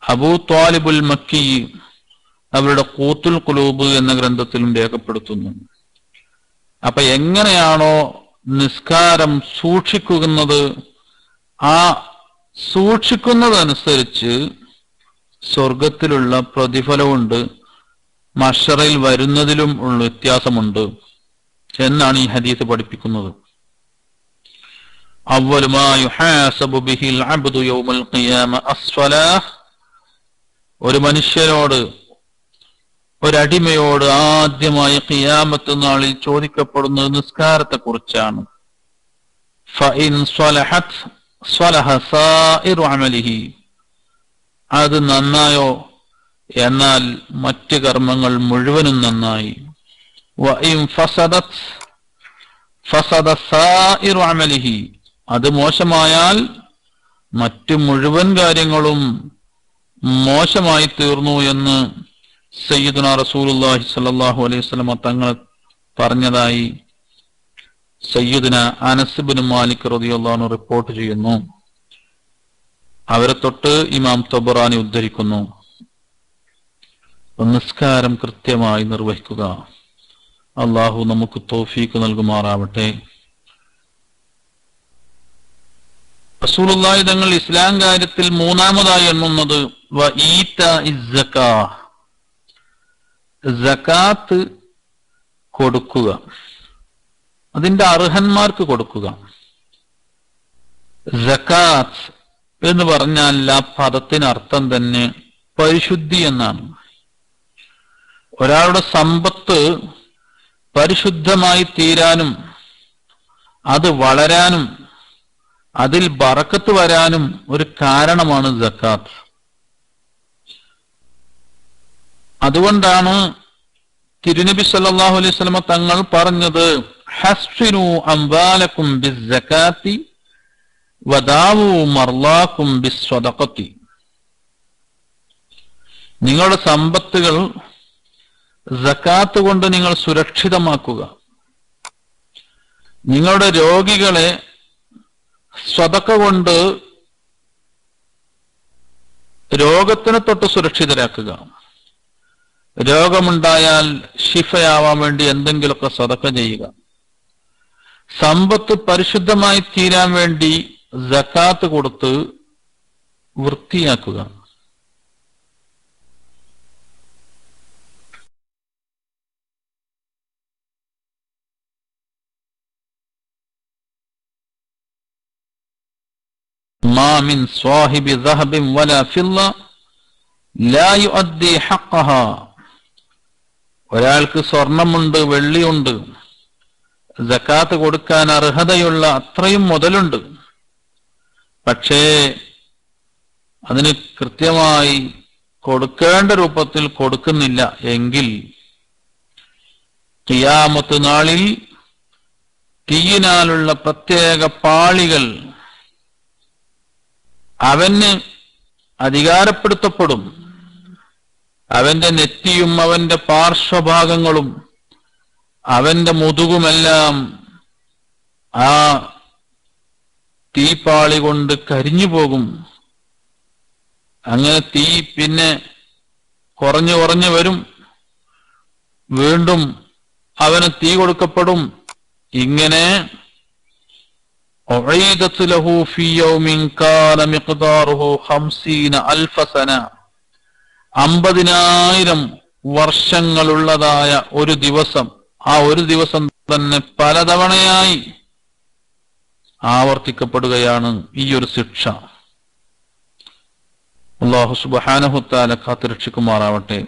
അബൂ ത്വാലിബുൽ മക്കി അവരുടെ ഖൂത്തുൽ ഖുലൂബ് എന്ന ഗ്രന്ഥത്തിലും രേഖപ്പെടുത്തുന്നു. അപ്പൊ എങ്ങനെയാണോ നിസ്കാരം സൂക്ഷിക്കുന്നത്, ആ സൂക്ഷിക്കുന്നതനുസരിച്ച് സ്വർഗത്തിലുള്ള പ്രതിഫലമുണ്ട്, മഹ്ശറിൽ വരുന്നതിലും ഉള്ള വ്യത്യാസമുണ്ട് എന്നാണ് ഈ ഹദീസ് പഠിപ്പിക്കുന്നത്. അവ്വലു മാ യുഹാസബു ബിഹിൽ അബ്ദു യൗമൽ ഖിയാമ അസ്സലാഹ്, ഒരു മനുഷ്യനോട്, ഒരടിമയോട് ആദ്യമായി ഖിയാമത്ത് നാളിൽ ചോദിക്കപ്പെടുന്നത് നിസ്കാരത്തെ കുറിച്ചാണ്. ഫഇൻ സ്വലഹത് സ്വലഹ സായിറു അമലിഹി, അത് നന്നായോ എന്നാൽ മറ്റ് കർമ്മങ്ങൾ മുഴുവനും നന്നായി. വഇൻ ഫസദത് ഫസദ സായിറു അമലിഹി, അത് മോശമായാൽ മറ്റു മുഴുവൻ കാര്യങ്ങളും മോശമായി തീർന്നു എന്ന് സയ്യിദുനാ റസൂലുള്ളാഹി സ്വല്ലല്ലാഹു അലൈഹി വസല്ലം തങ്ങൾ പറഞ്ഞതായി സയ്യിദുനാ അനസ് ഇബ്നു മാലിക് റളിയല്ലാഹു അൻഹു റിപ്പോർട്ട് ചെയ്യുന്നു. അവരെ തൊട്ട് ഇമാം തബറാനി ഉദ്ധരിക്കുന്നു. നിസ്കാരം കൃത്യമായി നിർവഹിക്കുക. അള്ളാഹു നമുക്ക് തൗഫീഖ് നൽകുമാറാവട്ടെ. റസൂലുള്ളാഹി തങ്ങൾ ഇസ്ലാം കാര്യത്തിൽ മൂന്നാമതായി എണ്ണുന്നത് സകാത്ത് കൊടുക്കുക, അതിന്റെ അർഹന്മാർക്ക് കൊടുക്കുക. സകാത്ത് എന്ന് പറഞ്ഞാൽ ആ പദത്തിന് അർത്ഥം തന്നെ പരിശുദ്ധി എന്നാണ്. ഒരാളുടെ സമ്പത്ത് പരിശുദ്ധമായി തീരാനും അത് വളരാനും അതിൽ ബറക്കത്ത് വരാനും ഒരു കാരണമാണ് സകാത്ത്. അതുകൊണ്ടാണ് തിരുനബി സല്ലല്ലാഹു അലൈഹി വസല്ലം തങ്ങൾ പറഞ്ഞത്, ഹസ്ഫിനു അംവാലക്കും ബിസ്സകാത്തി വദാവു മർലാക്കും ബിസ്സദഖത്തി, നിങ്ങളുടെ സമ്പത്തുകൾ സകാത്ത് കൊണ്ട് നിങ്ങൾ സുരക്ഷിതമാക്കുക, നിങ്ങളുടെ രോഗികളെ സ്വതക്ക കൊണ്ട് രോഗത്തിനെ തൊട്ട് സുരക്ഷിതരാക്കുക. രോഗമുണ്ടായാൽ ശിഫയാവാൻ വേണ്ടി എന്തെങ്കിലുമൊക്കെ സദക്ക ചെയ്യുക. സമ്പത്ത് പരിശുദ്ധമായി തീരാൻ വേണ്ടി സകാത്ത് കൊടുത്ത് വൃത്തിയാക്കുക. മാ മിൻ സ്വാഹിബി ദഹബിൻ വലാ ഫില്ല ലാ യുഅദ്ദി ഹഖ്ഖഹാ, ഒരാൾക്ക് സ്വർണമുണ്ട്, വെള്ളിയുണ്ട്, സകാത്ത് കൊടുക്കാൻ അർഹതയുള്ള അത്രയും മുതലുണ്ട്, പക്ഷേ അതിന് കൃത്യമായി കൊടുക്കേണ്ട രൂപത്തിൽ കൊടുക്കുന്നില്ല എങ്കിൽ ഖിയാമത്ത് നാളിൽ തീയിനാലുള്ള പ്രത്യേക പാളികൾ അവന് അധികാരപ്പെടുത്തപ്പെടും. അവന്റെ നെറ്റിയും അവന്റെ പാർശ്വഭാഗങ്ങളും അവന്റെ മുതുകുമെല്ലാം ആ തീപ്പാളി കൊണ്ട് കരിഞ്ഞു പോകും. അങ്ങനെ തീ പിന്നെ കുറഞ്ഞു കുറഞ്ഞു വരും. വീണ്ടും അവന് തീ കൊടുക്കപ്പെടും. ഇങ്ങനെ 50,000 വർഷങ്ങളുള്ളതായ ഒരു ദിവസം, ആ ഒരു ദിവസം തന്നെ പലതവണയായി ആവർത്തിക്കപ്പെടുകയാണ് ഈ ഒരു ശിക്ഷ. അല്ലാഹു സുബ്ഹാനഹു തആല കാത്തുരക്ഷിക്കുമാറാവട്ടെ.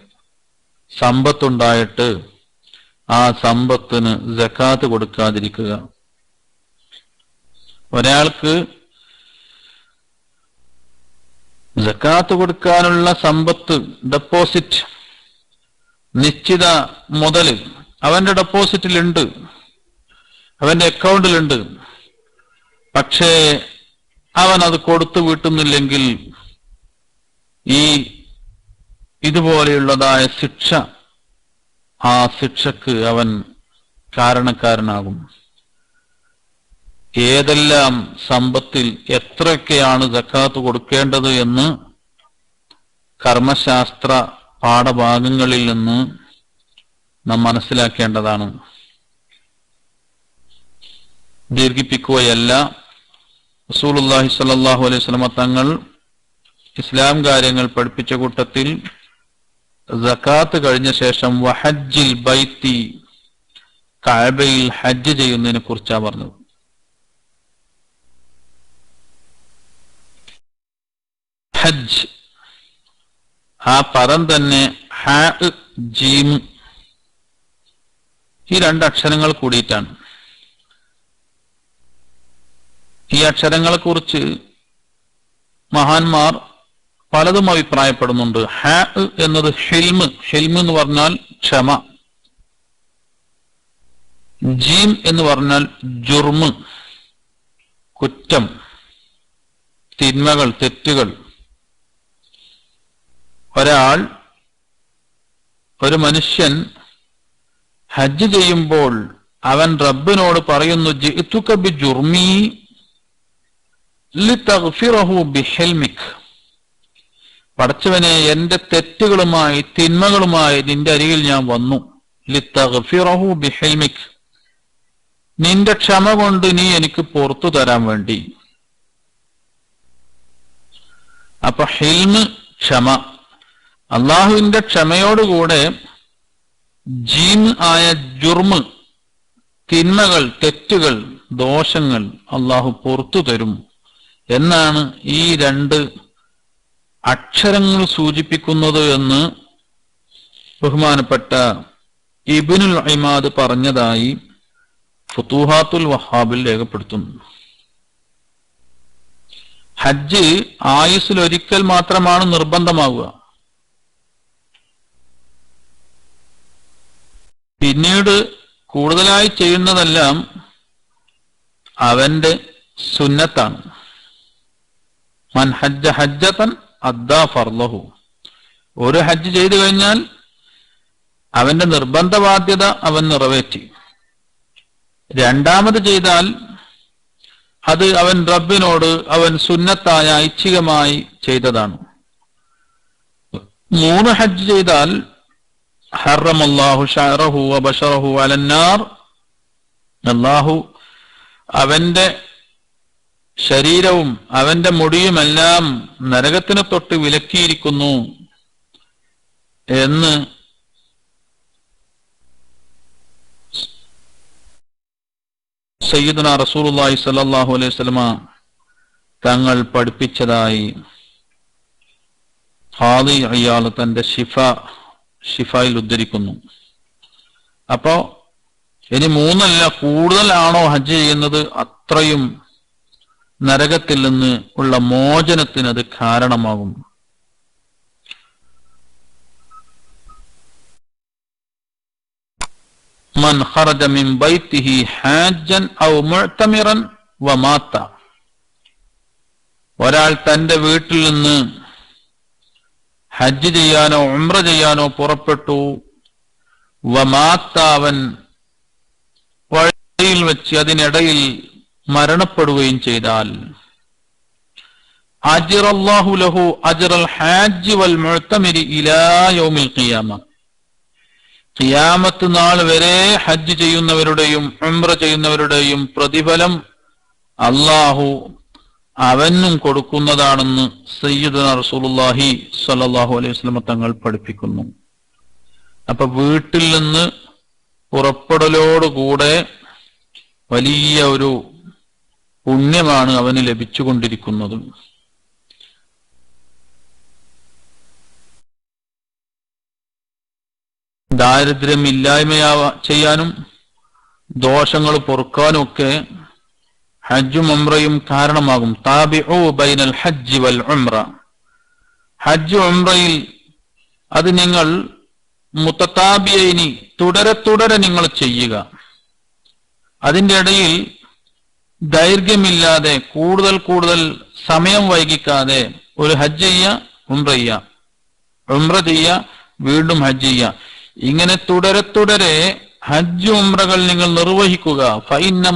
സമ്പത്തുണ്ടായിട്ട് ആ സമ്പത്തിന് സകാത്ത് കൊടുക്കാതിരിക്കുക. ഒരാൾക്ക് സകാത്ത് കൊടുക്കാനുള്ള സമ്പത്ത്, ഡെപ്പോസിറ്റ്, നിശ്ചിത മുതല് അവന്റെ ഡെപ്പോസിറ്റിലുണ്ട്, അവന്റെ അക്കൗണ്ടിലുണ്ട്. പക്ഷേ അവൻ അത് കൊടുത്തു വീട്ടുന്നില്ലെങ്കിൽ ഇതുപോലെയുള്ളതായ ശിക്ഷ, ആ ശിക്ഷക്ക് അവൻ കാരണക്കാരനാകും. ഏതെല്ലാം സമ്പത്തിൽ എത്രയൊക്കെയാണ് സക്കാത്ത് കൊടുക്കേണ്ടത് എന്ന് കർമ്മശാസ്ത്ര പാഠഭാഗങ്ങളിൽ നിന്ന് നാം മനസ്സിലാക്കേണ്ടതാണ്. ദീർഘിപ്പിക്കുകയല്ല. റസൂലുള്ളാഹി സ്വല്ലല്ലാഹു അലൈഹി വസല്ലം തങ്ങൾ ഇസ്ലാം കാര്യങ്ങൾ പഠിപ്പിച്ച കൂട്ടത്തിൽ സകാത്ത് കഴിഞ്ഞ ശേഷം വഹജ്ജിൽ ബൈത്തി, കഅബയിൽ ഹജ്ജ് ചെയ്യുന്നതിനെ കുറിച്ചാണ് പറഞ്ഞത്. ഹജ്ജ്, ആ പദം തന്നെ ഹ ജീം, ഈ രണ്ട് അക്ഷരങ്ങൾ കൂടിയിട്ടാണ്. ഈ അക്ഷരങ്ങളെ കുറിച്ച് മഹാന്മാർ പലതും അഭിപ്രായപ്പെടുന്നുണ്ട്. ഹ എന്നത് ഹിൽമ്, ഹിൽമ് എന്ന് പറഞ്ഞാൽ ക്ഷമ. ജീം എന്ന് പറഞ്ഞാൽ ജുർമ്, കുറ്റം, തിന്മകൾ, തെറ്റുകൾ. ഒരു മനുഷ്യൻ ഹജ്ജ് ചെയ്യുമ്പോൾ അവൻ റബ്ബിനോട് പറയുന്നു, ജിഅ്തുക ബിജുർമി ലിതഗ്ഫിറഹു ബിഹിൽമിക്. പടച്ചവനെ, എന്റെ തെറ്റുകളുമായി തിന്മകളുമായി നിന്റെ അരികിൽ ഞാൻ വന്നു. ലിതഗ്ഫിറഹു ബിഹിൽമിക്, നിന്റെ ക്ഷമ കൊണ്ട് നീ എനിക്ക് പുറത്തു തരാൻ വേണ്ടി. അപ്പൊ ഹിൽമ്, ക്ഷമ. അള്ളാഹുവിന്റെ ക്ഷമയോടുകൂടെ ജീം ആയ ജുർമ്, തിന്മകൾ, തെറ്റുകൾ, ദോഷങ്ങൾ അള്ളാഹു പുറത്തു തരും എന്നാണ് ഈ രണ്ട് അക്ഷരങ്ങൾ സൂചിപ്പിക്കുന്നത് എന്ന് ബഹുമാനപ്പെട്ട ഇബ്നുൽ ഇമാദ് പറഞ്ഞതായി ഫുതൂഹാത്തുൽ വഹാബിൽ രേഖപ്പെടുത്തുന്നു. ഹജ്ജ് ആയുസ്സിൽ ഒരിക്കൽ മാത്രമാണ് നിർബന്ധമാവുക. പിന്നീട് കൂടുതലായി ചെയ്യുന്നതെല്ലാം അവന്റെ സുന്നത്താണ്. മൻ ഹജ്ജ ഹജ്ജതൻ അദ്ദാ ഫർളഹു. ഒരു ഹജ്ജ് ചെയ്തു കഴിഞ്ഞാൽ അവന്റെ നിർബന്ധ ബാധ്യത അവൻ നിറവേറ്റി. രണ്ടാമത് ചെയ്താൽ അത് അവൻ റബ്ബിനോട് അവൻ സുന്നത്തായ ഐച്ഛികമായി ചെയ്തതാണ്. 3 ഹജ്ജ് ചെയ്താൽ ഹറമല്ലാഹു ശഅറഹു വബശറഹു അലന്നാർ, അല്ലാഹു അവന്റെ ശരീരവും അവന്റെ മുടിയുമെല്ലാം നരകത്തിനെ തൊട്ട് വിലക്കിയിരിക്കുന്നു എന്ന് സയ്യിദുനാ റസൂലുള്ളാഹി സ്വല്ലല്ലാഹു അലൈഹി വസല്ലമ തങ്ങൾ പഠിപ്പിച്ചതായി ഖാദി ഇയാൾ തന്റെ ഷിഫായിൽ ഉദ്ധരിക്കുന്നു. അപ്പോ ഇനി 3 അല്ല കൂടുതലാണോ ഹജ്ജ് ചെയ്യുന്നത്, അത്രയും നരകത്തിൽ നിന്ന് ഉള്ള മോചനത്തിന് അത് കാരണമാകും. മൻ ഖറജ മിൻ ബൈതിഹി ഹാജ്ജൻ ഔ മുഅ്തമിറൻ വമാത. ഒരാൾ തന്റെ വീട്ടിൽ നിന്ന് ഹജ്ജ് ചെയ്യാനോ ഉംറ ചെയ്യാനോ പുറപ്പെട്ടു, വമാത്ത, അവൻ വഴിയിൽ വെച്ച് അതിനിടയിൽ മരണപ്പെടുകയും ചെയ്താൽ, അജ്റല്ലാഹു ലഹു അജ്റൽ ഹാജ്ജി വൽ മുഅ്തമിരി ഇലാ യൗമിൽ ഖിയാമ. ഖിയാമത്ത് നാൾ വരെ ഹജ്ജ് ചെയ്യുന്നവരുടെയും ഉംറ ചെയ്യുന്നവരുടെയും പ്രതിഫലം അല്ലാഹു അവനും കൊടുക്കുന്നതാണെന്ന് സയ്യിദുനാ റസൂലുള്ളാഹി സ്വല്ലല്ലാഹു അലൈഹി വസല്ലം തങ്ങൾ പഠിപ്പിക്കുന്നു. അപ്പൊ വീട്ടിൽ നിന്ന് പുറപ്പെടലോടുകൂടെ വലിയ ഒരു പുണ്യമാണ് അവന് ലഭിച്ചുകൊണ്ടിരിക്കുന്നത്. ദാരിദ്ര്യം ചെയ്യാനും ദോഷങ്ങൾ പൊറുക്കാനും ഒക്കെ ഹജ്ജും ഉംറയും കാരണമാകും. താബിഉ ബൈനൽ ഹജ്ജി വൽ ഉംറ. ഹജ്ജ് ഉംറയിൽ അത് നിങ്ങൾ മുത്തതാബിയൈനി തുടരെ നിങ്ങൾ ചെയ്യുക. അതിന്റെ ഇടയിൽ ദൈർഘ്യമില്ലാതെ കൂടുതൽ സമയം വൈകിക്കാതെ ഒരു ഹജ്ജ് ചെയ്യുക, ഉംറ ചെയ്യുക, വീണ്ടും ഹജ്ജ് ചെയ്യുക. ഇങ്ങനെ തുടരെ ഹജ്ജ് ഉംറകൾ നിങ്ങൾ നിർവഹിക്കുക. ഫഇന്ന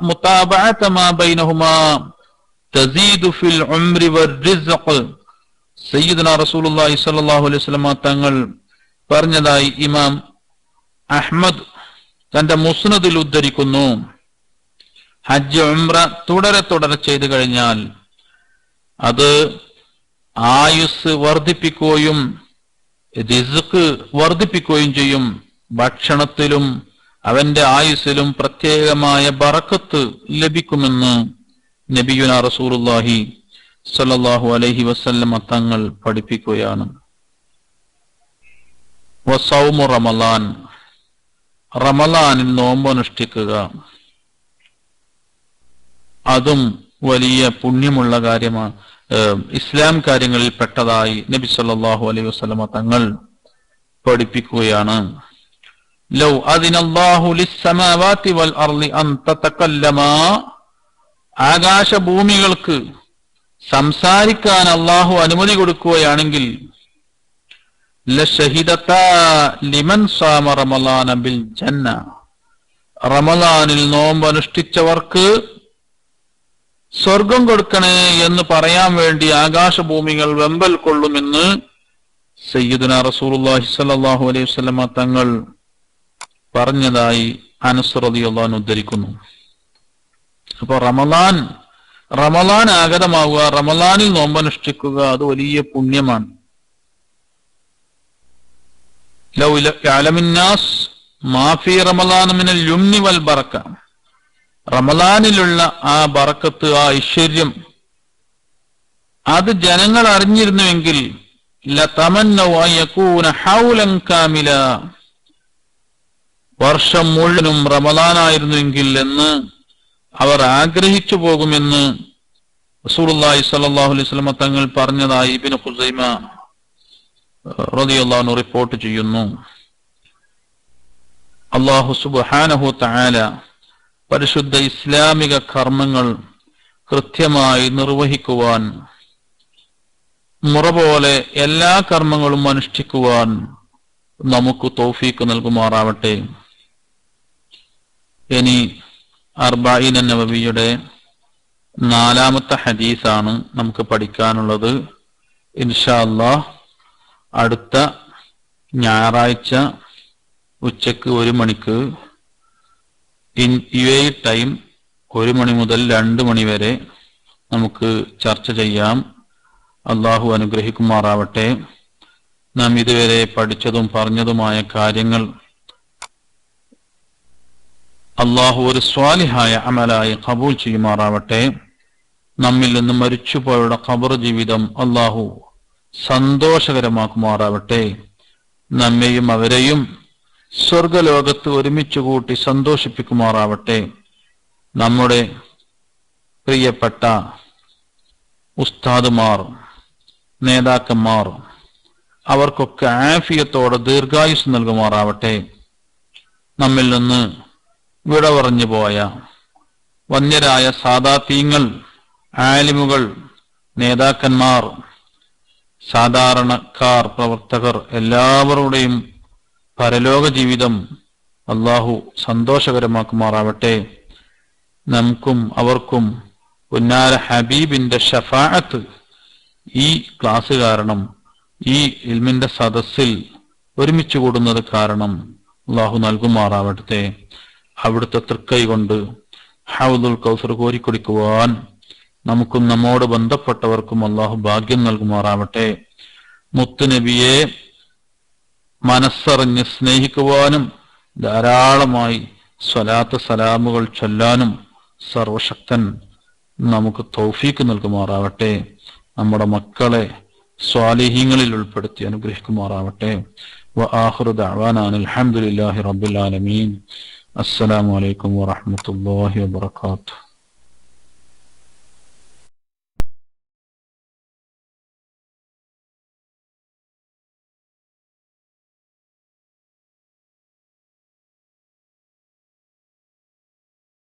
മുതാബഅത മാ ബൈനഹുമാ തസീദു ഫിൽ ഉംരി വർ-റിസ്ഖ്. സയ്യിദുനാ റസൂലുള്ളാഹി സ്വല്ലല്ലാഹു അലൈഹി വസല്ലം തങ്ങൾ പറഞ്ഞതായി ഇമാം അഹ്മദ് തന്റെ മുസ്നദിൽ ഉദ്ധരിക്കുന്നു. ഹജ്ജ് ഉംറ തുടരെ ചെയ്തു കഴിഞ്ഞാൽ അത് ആയുസ് വർദ്ധിപ്പിക്കുകയും റിസ്ക് വർദ്ധിപ്പിക്കുകയും ചെയ്യും. ഭക്ഷണത്തിലും അവന്റെ ആയുസ്സിലും പ്രത്യേകമായ ബറക്കത്ത് ലഭിക്കുമെന്ന് നബിയുനാ റസൂലുള്ളാഹി സ്വല്ലല്ലാഹു അലൈഹി വസല്ലം തങ്ങൾ പഠിപ്പിക്കുകയാണ്. വസൗമു റമളാൻ. റമളാനിൽ നോമ്പ് അനുഷ്ഠിക്കുക അതും വലിയ പുണ്യമുള്ള കാര്യമാണ്. ഇസ്ലാം കാര്യങ്ങളിൽ പെട്ടതായി നബി സല്ലല്ലാഹു അലൈഹി വസല്ലം തങ്ങൾ പഠിപ്പിക്കുകയാണ്. ലൗ അദിനല്ലാഹു ലിസ്സമാവാതി വൽ അർളി അൻ തതകല്ലമാ. ആകാശഭൂമികൾക്ക് സംസാരിക്കാൻ അല്ലാഹു അനുമതി കൊടുക്കുകയാണെങ്കിൽ ലശഹിദതാ ലിമൻ സാമ റമളാന ബിൽ ജന്ന. റമളാനിൽ നോമ്പ് അനുഷ്ഠിച്ചവർക്ക് സ്വർഗം കൊടുക്കണേ എന്ന് പറയാൻ വേണ്ടി ആകാശഭൂമികൾ വെമ്പൽ കൊള്ളുമെന്ന് സയ്യിദുനാ റസൂലുള്ളാഹി സ്വല്ലല്ലാഹു അലൈഹി വസല്ലം തങ്ങൾ പറഞ്ഞതായി അനസ് റളിയല്ലാഹു അൻഹു ഉദ്ധരിക്കുന്നു. അപ്പൊ റമളാൻ ആഗതമാവുക, റമളാനിൽ നോമ്പനുഷ്ഠിക്കുക, അത് വലിയ പുണ്യമാണ്. ലൗ യഅലമുന്നാസ് മാ ഫീ റമളാന മിനൽ യുംനി വൽ ബറക. റമളാനിലുള്ള ആ ബറക്കത്ത്, ആ ഐശ്വര്യം അത് ജനങ്ങൾ അറിഞ്ഞിരുന്നുവെങ്കിൽ ലതമന്നൗ അൻ യകൂന ഹൗലൻ കാമില. വർഷം മുഴുവനും റമളാനായിരുന്നുവെങ്കിൽ എന്ന് അവർ ആഗ്രഹിച്ചു പോകുമെന്ന് റസൂലുള്ളാഹി സ്വല്ലല്ലാഹു അലൈഹി വസല്ലം തങ്ങൾ പറഞ്ഞതായി ഇബ്നു ഖുസൈമ റളിയല്ലാഹു അൻഹു റിപ്പോർട്ട് ചെയ്യുന്നു. അല്ലാഹു സുബ്ഹാനഹു തആല പരിശുദ്ധ ഇസ്ലാമിക കർമ്മങ്ങൾ കൃത്യമായി നിർവഹിക്കുവാൻ, മുറ പോലെ എല്ലാ കർമ്മങ്ങളും അനുഷ്ഠിക്കുവാൻ നമുക്ക് തൗഫീഖ് നൽകുമാറാവട്ടെ. ഇനി അർബഈന നബവിയുടെ 4ാമത്തെ ഹദീസാണ് നമുക്ക് പഠിക്കാനുള്ളത്. ഇൻഷാ അല്ലാഹ് അടുത്ത ഞായറാഴ്ച ഉച്ചക്ക് 1 മണിക്ക് UAE ടൈം 1 മണി മുതൽ 2 മണി വരെ നമുക്ക് ചർച്ച ചെയ്യാം. അള്ളാഹു അനുഗ്രഹിക്കുമാറാവട്ടെ. നാം ഇതുവരെ പഠിച്ചതും പറഞ്ഞതുമായ കാര്യങ്ങൾ അള്ളാഹു ഒരു സ്വാലിഹായ അമലായി ഖബൂൽ ചെയ്യുമാറാവട്ടെ. നമ്മിൽ നിന്ന് മരിച്ചുപോയവരുടെ ഖബർ ജീവിതം അള്ളാഹു സന്തോഷകരമാക്കുമാറാവട്ടെ. നമ്മെയും അവരെയും സ്വർഗലോകത്ത് ഒരുമിച്ച് കൂട്ടി സന്തോഷിപ്പിക്കുമാറാവട്ടെ. നമ്മുടെ പ്രിയപ്പെട്ട ഉസ്താദുമാർ, നേതാക്കന്മാർ, അവർക്കൊക്കെ ആഫിയത്തോടെ ദീർഘായുസ് നൽകുമാറാവട്ടെ. നമ്മിൽ നിന്ന് വിട പറഞ്ഞു പോയ വന്യരായ സാദാതീങ്ങൾ, ആലിമുകൾ, നേതാക്കന്മാർ, സാധാരണക്കാർ, പ്രവർത്തകർ എല്ലാവരുടെയും പരലോക ജീവിതം അള്ളാഹു സന്തോഷകരമാക്കുമാറാവട്ടെ. നമുക്കും അവർക്കും ഉന്നാര ഹബീബിന്റെ ഷഫാഅത്ത് ഈ ക്ലാസ് കാരണം, ഈ ഇൽമിന്റെ സദസ്സിൽ ഒരുമിച്ച് കൂടുന്നത് കാരണം അള്ളാഹു നൽകുമാറാവട്ടെ. അവിടുത്തെ തൃക്കൈ കൊണ്ട് ഹൗദുൽ കൗസർ കോരിക്കുടിക്കുവാൻ നമുക്കും നമ്മോട് ബന്ധപ്പെട്ടവർക്കും അള്ളാഹു ഭാഗ്യം നൽകുമാറാവട്ടെ. മുത്തുനബിയെ മനസ്സറിഞ്ഞ് സ്നേഹിക്കുവാനും ധാരാളമായി സ്വലാത്ത് സലാമുകൾ ചൊല്ലാനും സർവശക്തൻ നമുക്ക് തൗഫീക്ക് നൽകുമാറാവട്ടെ. നമ്മുടെ മക്കളെ സ്വാലിഹീങ്ങളിൽ ഉൾപ്പെടുത്തി അനുഗ്രഹിക്കുമാറാവട്ടെ. വആഖിറു ദഅവാനാ അൽഹംദുലില്ലാഹി റബ്ബിൽ ആലമീൻ. അസ്സലാമു അലൈക്കും വറഹ്മത്തുള്ളാഹി വബറകാതുഹു.